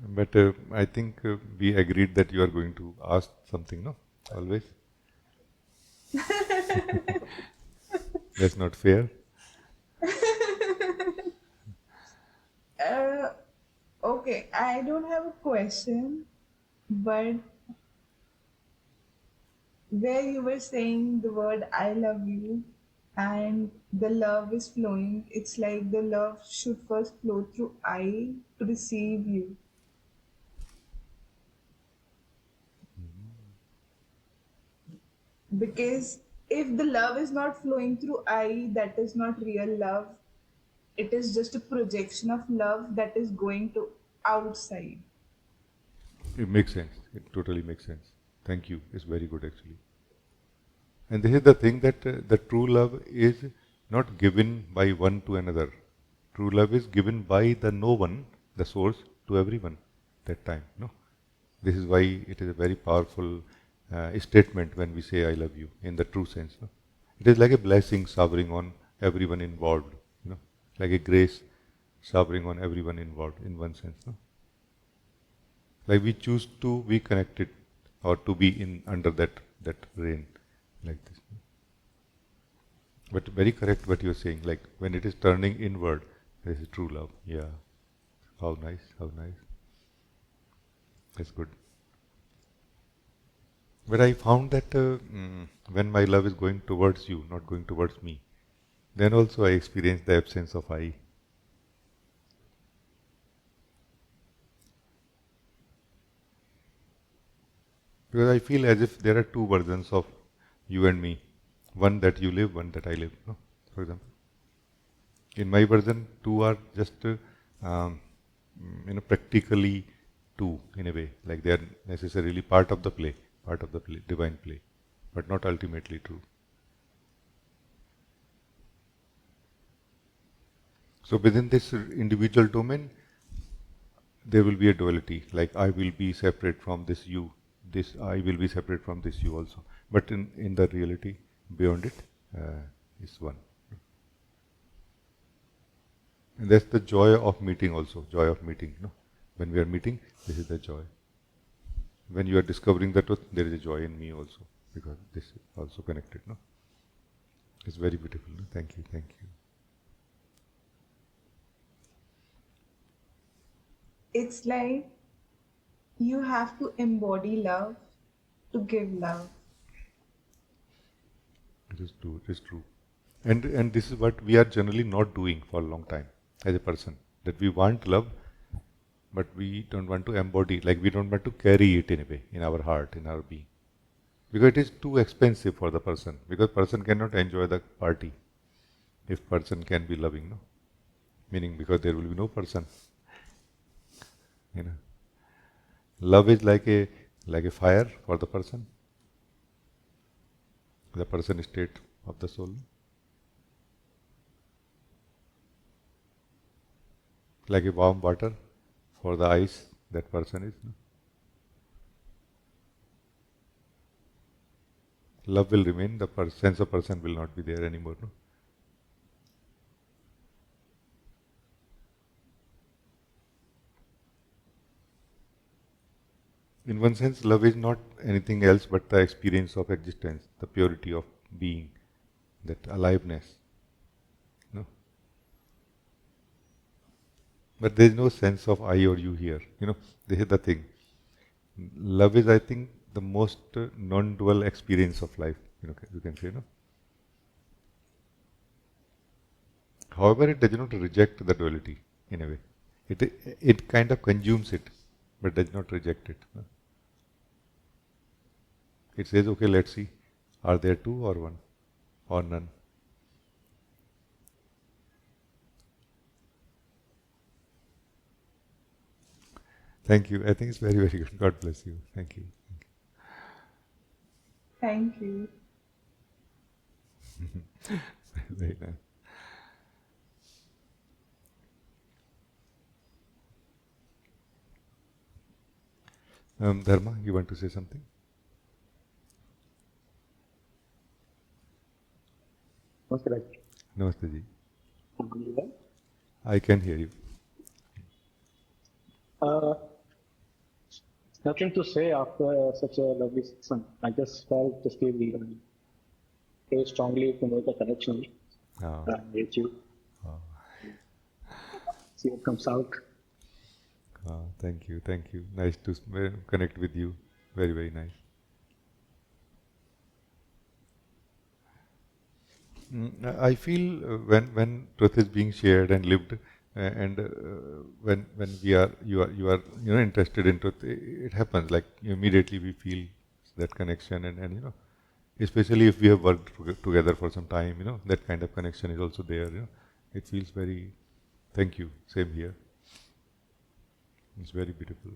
Speaker 1: But I think we agreed that you are going to ask something, no? Always. That's not fair.
Speaker 8: Okay, I don't have a question, but where you were saying the word I love you and the love is flowing, it's like the love should first flow through I to receive you. Because if the love is not flowing through I, that is not real love. It is just a projection of love that is going to outside.
Speaker 1: It makes sense. It totally makes sense. Thank you. It's very good actually. And this is the thing that the true love is not given by one to another. True love is given by the no one, the source, to everyone that time. No, this is why it is a very powerful statement when we say I love you in the true sense. No? It is like a blessing showering on everyone involved. Like a grace showering on everyone involved in one sense. No? Like we choose to be connected or to be in under that rain like this. But very correct what you are saying. Like when it is turning inward, this is true love. Yeah. How nice. How nice. That's good. But I found that when my love is going towards you, not going towards me, then also I experience the absence of I. Because I feel as if there are two versions of you and me. One that you live, one that I live. No? For example. In my version, two are just practically two in a way. Like they are necessarily part of the play, divine play, but not ultimately true. So within this individual domain, there will be a duality, like I will be separate from this you, this I will be separate from this you also. But in the reality, beyond it is one. And that's the joy of meeting also, joy of meeting. No? When we are meeting, this is the joy. When you are discovering the truth, there is a joy in me also, because this is also connected. No? It's very beautiful. No? Thank you, thank you.
Speaker 8: It's like you have to embody love to give love.
Speaker 1: It is true. It is true. And this is what we are generally not doing for a long time as a person. That we want love, but we don't want to embody. Like we don't want to carry it in a way in our heart, in our being, because it is too expensive for the person. Because person cannot enjoy the party if person can be loving, no. Meaning because there will be no person. You know, love is like a fire for the person state of the soul. Like a warm water for the ice that person is. No? Love will remain, the sense of person will not be there anymore. No? In one sense, love is not anything else but the experience of existence, the purity of being, that aliveness. No? But there is no sense of I or you here. You know, this is the thing. Love is, I think, the most non-dual experience of life. You can say, no. However, it does not reject the duality in a way. It kind of consumes it, but does not reject it. No? It says, okay, let's see, are there two or one, or none? Thank you. I think it's very, very good. God bless you. Thank you.
Speaker 8: Thank you.
Speaker 1: Very nice. Dharma, you want to say something?
Speaker 9: Namaste, Rajee.
Speaker 1: Namaste ji.
Speaker 9: Can you hear me?
Speaker 1: I can hear you.
Speaker 9: Nothing to say after such a lovely satsang. I just felt to feel very strongly to make a connection with you. See what comes out.
Speaker 1: Thank you, thank you. Nice to connect with you. Very, very nice. I feel when truth is being shared and lived, and when you are interested in truth, it happens. Like immediately we feel that connection, and especially if we have worked together for some time, that kind of connection is also there. It feels very. Thank you. Same here. It's very beautiful.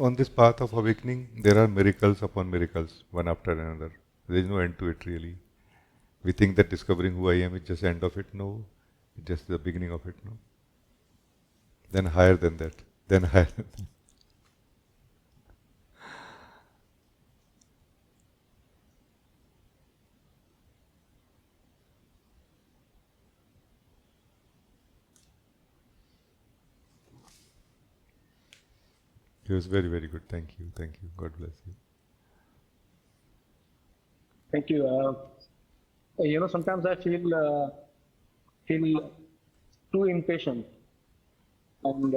Speaker 1: On this path of awakening, there are miracles upon miracles, one after another. There is no end to it really. We think that discovering who I am is just the end of it. No, it's just the beginning of it. No. Then higher than that. Then higher than that. It was very, very good. Thank you. Thank you. God bless you.
Speaker 9: Thank you. Sometimes I feel too impatient, and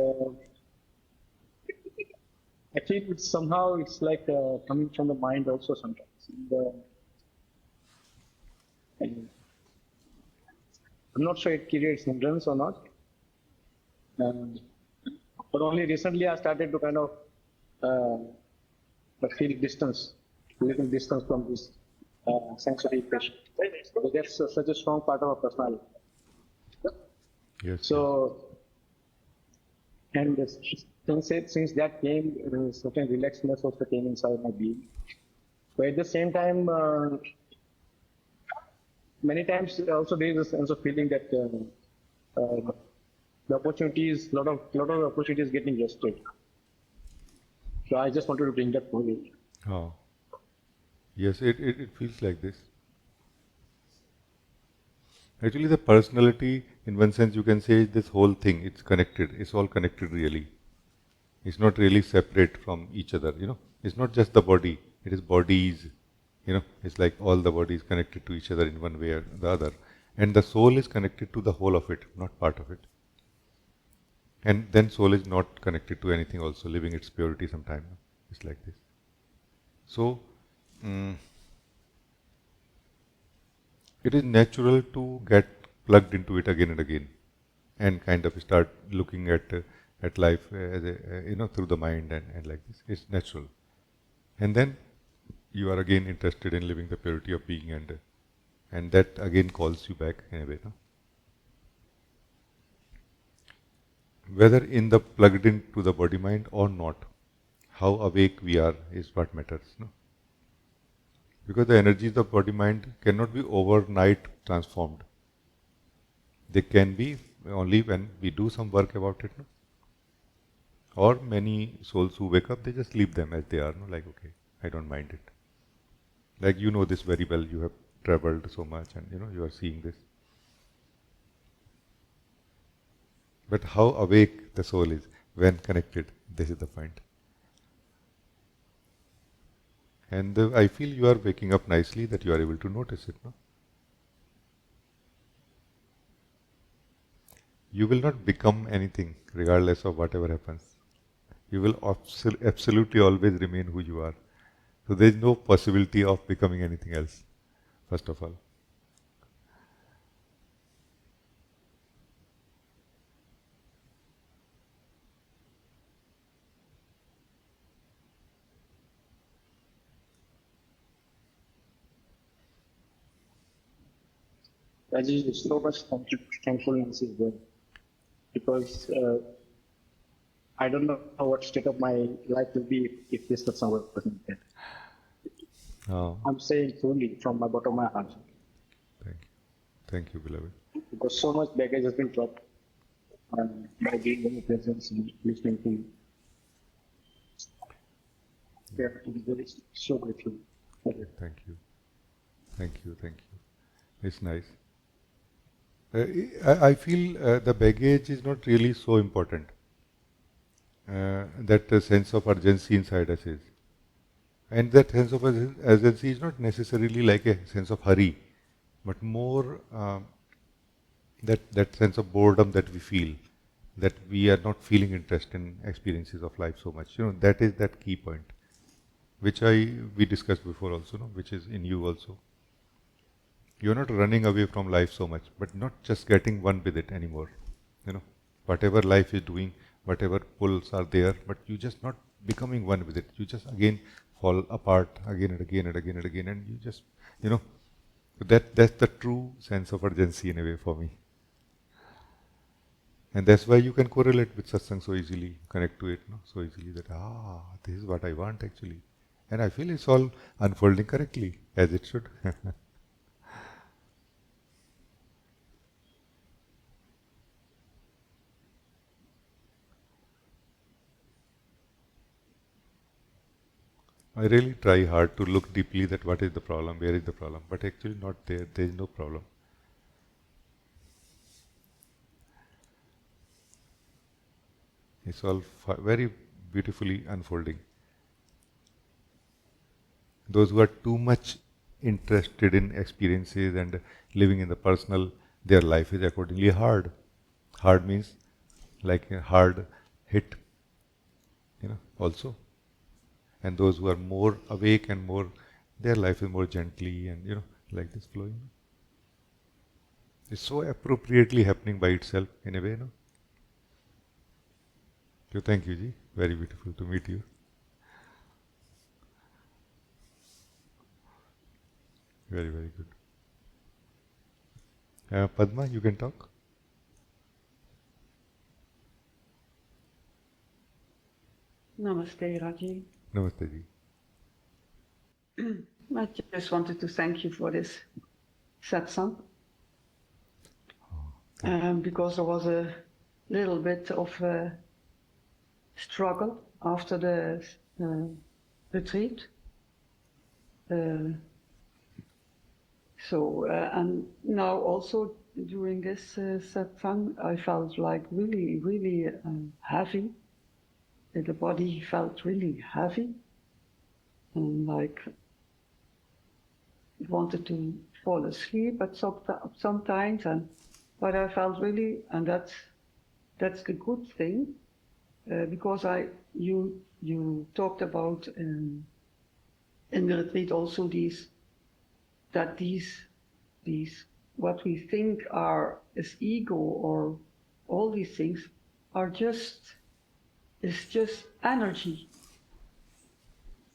Speaker 9: I feel somehow it's like coming from the mind also sometimes. And I'm not sure it creates hindrance or not. But only recently I started to kind of feel little distance from this sensory pressure. Because that's such a strong part of our personality.
Speaker 1: Yes.
Speaker 9: So, and since that came, certain relaxedness also came inside my being. But at the same time, many times also there is a sense of feeling that the opportunities, lot of opportunities getting wasted. So I just wanted to bring that forward.
Speaker 1: Oh. Yes, it feels like this. Actually, the personality, in one sense, you can say, is this whole thing. It's connected. It's all connected, really. It's not really separate from each other, It's not just the body, it is bodies, It's like all the bodies connected to each other in one way or the other. And the soul is connected to the whole of it, not part of it. And then soul is not connected to anything also, living its purity sometime. It's like this. So, it is natural to get plugged into it again and again, and kind of start looking at life as through the mind and like this. It's natural, and then you are again interested in living the purity of being, and that again calls you back in a way. No? Whether in the plugged into the body mind or not, how awake we are is what matters. No? Because the energies of body mind cannot be overnight transformed. They can be only when we do some work about it. No? Or many souls who wake up, they just leave them as they are. No? Like, okay, I don't mind it. Like you know this very well, you have traveled so much and you are seeing this. But how awake the soul is when connected, this is the point. And I feel you are waking up nicely, that you are able to notice it. No? You will not become anything regardless of whatever happens. You will absolutely always remain who you are. So there is no possibility of becoming anything else, first of all.
Speaker 9: Rajee, so much thankfulness is there because I don't know what state of my life will be if this was not wasn't there.
Speaker 1: Oh.
Speaker 9: I'm saying truly from my bottom of my heart.
Speaker 1: Thank you, beloved.
Speaker 9: Because so much baggage has been dropped by being in the presence and listening to you. Yeah, I'm very so grateful.
Speaker 1: Thank you. It's nice. I feel the baggage is not really so important. That sense of urgency inside us is. And that sense of urgency is not necessarily like a sense of hurry, but more that sense of boredom that we feel, that we are not feeling interest in experiences of life so much. That is that key point, which we discussed before also, which is in you also. You're not running away from life so much, but not just getting one with it anymore. Whatever life is doing, whatever pulls are there, but you just not becoming one with it. You just again fall apart again and again and again and again, and you just, that's the true sense of urgency in a way for me. And that's why you can correlate with satsang so easily, connect to it so easily that, this is what I want actually. And I feel it's all unfolding correctly, as it should. I really try hard to look deeply that what is the problem, where is the problem, but actually not there. There is no problem. It's all very beautifully unfolding. Those who are too much interested in experiences and living in the personal, their life is accordingly hard. Hard means like a hard hit, also. And those who are more awake and more, their life is more gently and like this flowing. It's so appropriately happening by itself in a way, no? So thank you, Ji. Very beautiful to meet you. Very, very good. Padma, you can talk.
Speaker 10: Namaste, Rajee.
Speaker 1: Namaste, Ji.
Speaker 10: I just wanted to thank you for this satsang. Because there was a little bit of a struggle after the retreat. And now also during this satsang, I felt like really, really heavy. the body felt really heavy, and like it wanted to fall asleep at sometimes, but I felt really, and that's the good thing, because you talked about in the retreat also these what we think is ego or all these things are just energy.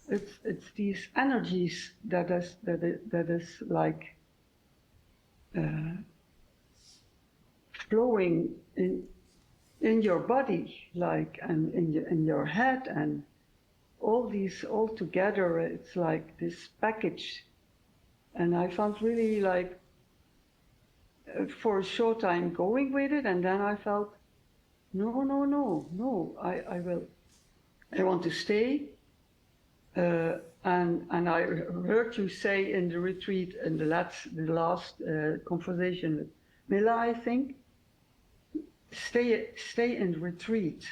Speaker 10: It's these energies that is like flowing in your body, like, and in your head, and all these all together. It's like this package, and I felt really like for a short time going with it, and then I felt no, I want to stay. And I heard you say in the retreat, in the last conversation with Mila, I think, stay in retreat.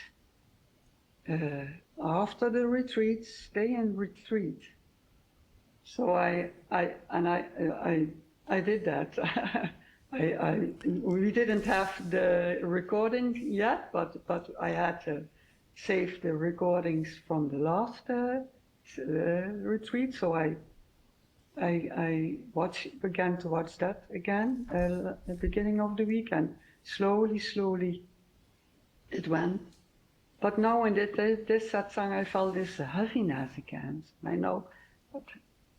Speaker 10: After the retreat, stay in retreat. So I did that. We didn't have the recording yet, but I had to save the recordings from the last retreat. So I began to watch that again at the beginning of the week, and slowly it went. But now in this satsang, I felt this heaviness again. I know, but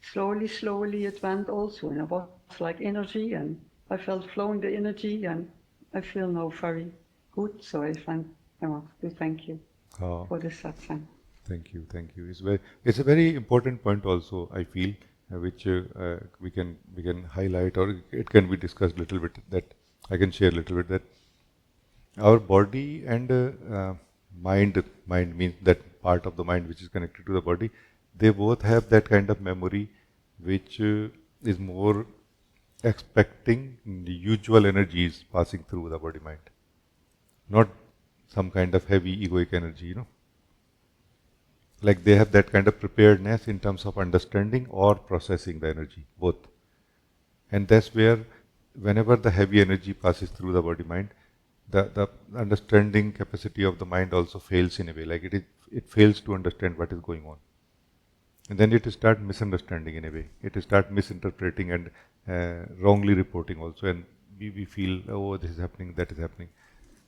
Speaker 10: slowly it went also, and it was like energy, and I felt flowing the energy, and I feel now very good. So I want to thank you for this satsang.
Speaker 1: Thank you. It's a very important point also, I feel, which we can highlight, or it can be discussed a little bit. That I can share a little bit that our body and mind means that part of the mind which is connected to the body. They both have that kind of memory, which is more expecting the usual energies passing through the body mind, not some kind of heavy egoic energy, Like they have that kind of preparedness in terms of understanding or processing the energy, both. And that's where, whenever the heavy energy passes through the body mind, the understanding capacity of the mind also fails in a way, like it fails to understand what is going on. And then it starts misunderstanding in a way. It starts misinterpreting and wrongly reporting also. And we feel, oh, this is happening, that is happening.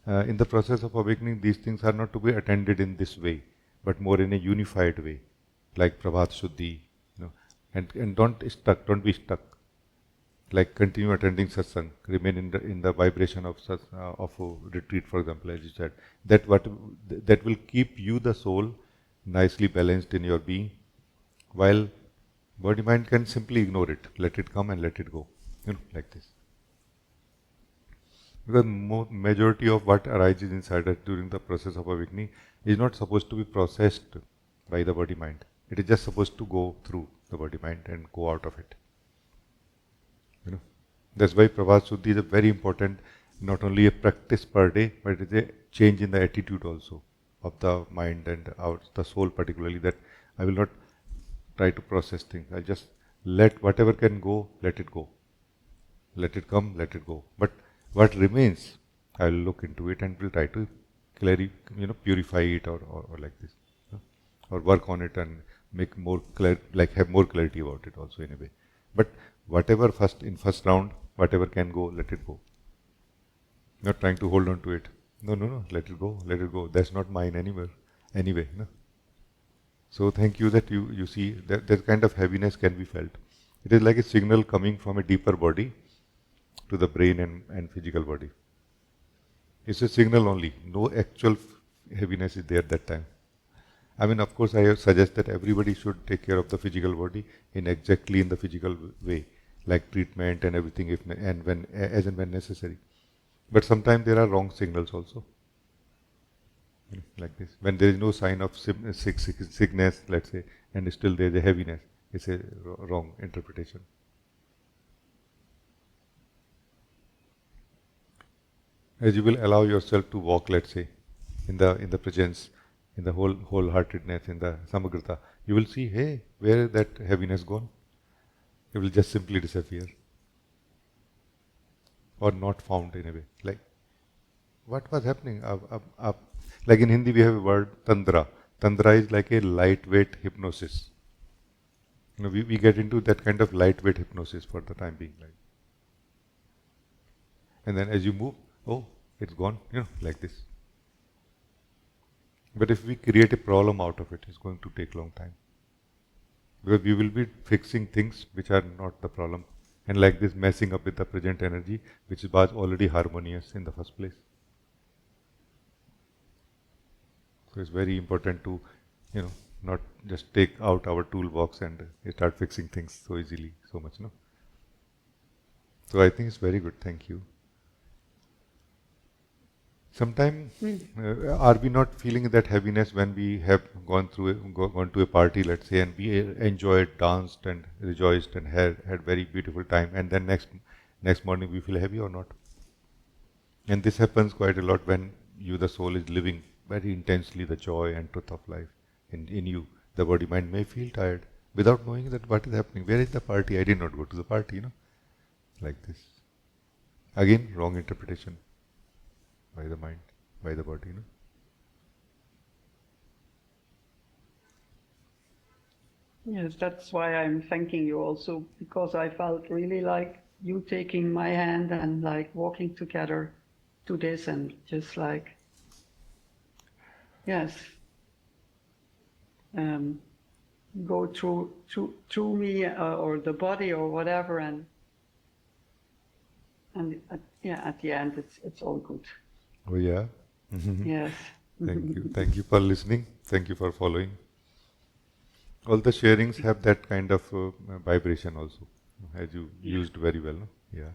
Speaker 1: In the process of awakening, these things are not to be attended in this way, but more in a unified way, like Prabhat Shuddhi, and don't be stuck. Like continue attending satsang, remain in the vibration of retreat, for example, as you said. That will keep you, the soul, nicely balanced in your being, while body mind can simply ignore it, let it come and let it go, like this. Because majority of what arises inside us during the process of awakening is not supposed to be processed by the body mind. It is just supposed to go through the body mind and go out of it. That's why Prabhat Shuddhi is a very important, not only a practice per day, but it is a change in the attitude also of the mind and the soul particularly, that I will not try to process things. I'll just let whatever can go, let it go. Let it come, let it go. But what remains, I'll look into it and will try to purify it or like this. Or work on it and make more have more clarity about it also in a way. But whatever in first round, whatever can go, let it go. Not trying to hold on to it. No, let it go. That's not mine anywhere. Anyway, So thank you that you see that kind of heaviness can be felt. It is like a signal coming from a deeper body to the brain and physical body. It's a signal only. No actual heaviness is there at that time. I mean, of course, I suggest that everybody should take care of the physical body in the physical way, like treatment and everything, as and when necessary. But sometimes there are wrong signals also, like this. When there is no sign of sickness, let's say, and still there is a heaviness, it's a wrong interpretation. As you will allow yourself to walk, let's say, in the presence, in the wholeheartedness, in the samagrata, you will see, hey, where is that heaviness gone? It will just simply disappear. Or not found in a way. Like, what was happening? Like in Hindi we have a word, Tantra. Tantra is like a lightweight hypnosis. We get into that kind of lightweight hypnosis for the time being. Like. And then as you move, oh, it's gone, like this. But if we create a problem out of it, it's going to take a long time. Because we will be fixing things which are not the problem. And like this, messing up with the present energy, which was already harmonious in the first place. So it's very important to, not just take out our toolbox and start fixing things so easily, so much, no? So I think it's very good, thank you. Sometimes are we not feeling that heaviness when we have gone to a party, let's say, and we enjoyed, danced and rejoiced and had very beautiful time, and then next morning we feel heavy or not? And this happens quite a lot when the soul is living very intensely the joy and truth of life in you. The body mind may feel tired without knowing that what is happening. Where is the party? I did not go to the party, like this. Again, wrong interpretation. By the mind, by the body,
Speaker 10: Yes, that's why I'm thanking you also, because I felt really like you taking my hand and like walking together to this and just like, yes, go through me or the body or whatever, and at the end it's all good.
Speaker 1: Oh yeah.
Speaker 10: Yes.
Speaker 1: Thank you for listening. Thank you for following. All the sharings have that kind of vibration also, as you used very well. No? Yeah.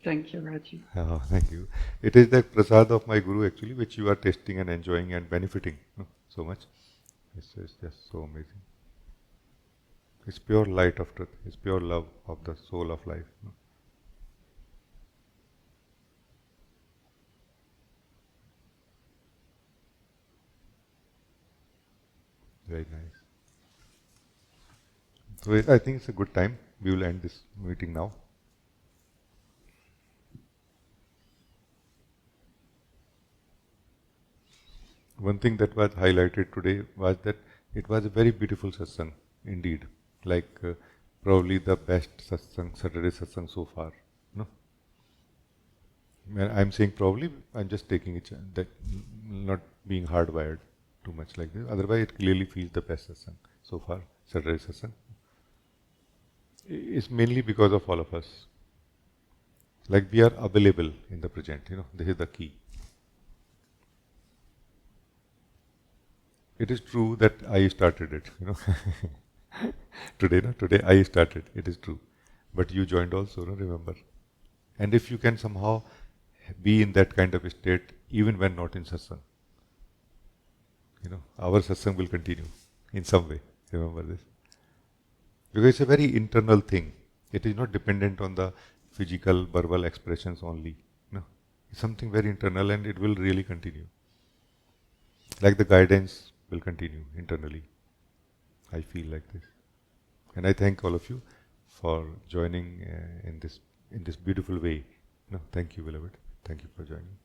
Speaker 10: Thank you, Rajee.
Speaker 1: Oh, thank you. It is the prasad of my Guru actually, which you are tasting and enjoying and benefiting so much. It's just so amazing. It's pure light of truth. It's pure love of the soul of life. Very nice. So I think it's a good time. We will end this meeting now. One thing that was highlighted today was that it was a very beautiful satsang indeed. Like probably the best satsang, Saturday satsang so far. No? When I'm saying probably, I'm just taking it that not being hardwired too much like this. Otherwise, it clearly feels the best satsang so far, Saturday satsang. It's mainly because of all of us. Like we are available in the present, this is the key. It is true that I started it, Today I started, it is true. But you joined also, remember. And if you can somehow be in that kind of a state, even when not in satsang, our satsang will continue in some way. Remember this. Because it's a very internal thing. It is not dependent on the physical, verbal expressions only. No, it's something very internal and it will really continue. Like the guidance will continue internally. I feel like this. And I thank all of you for joining in this beautiful way. Thank you, beloved. Thank you for joining.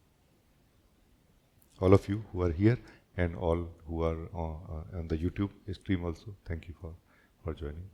Speaker 1: All of you who are here and all who are on the YouTube stream also, thank you for joining.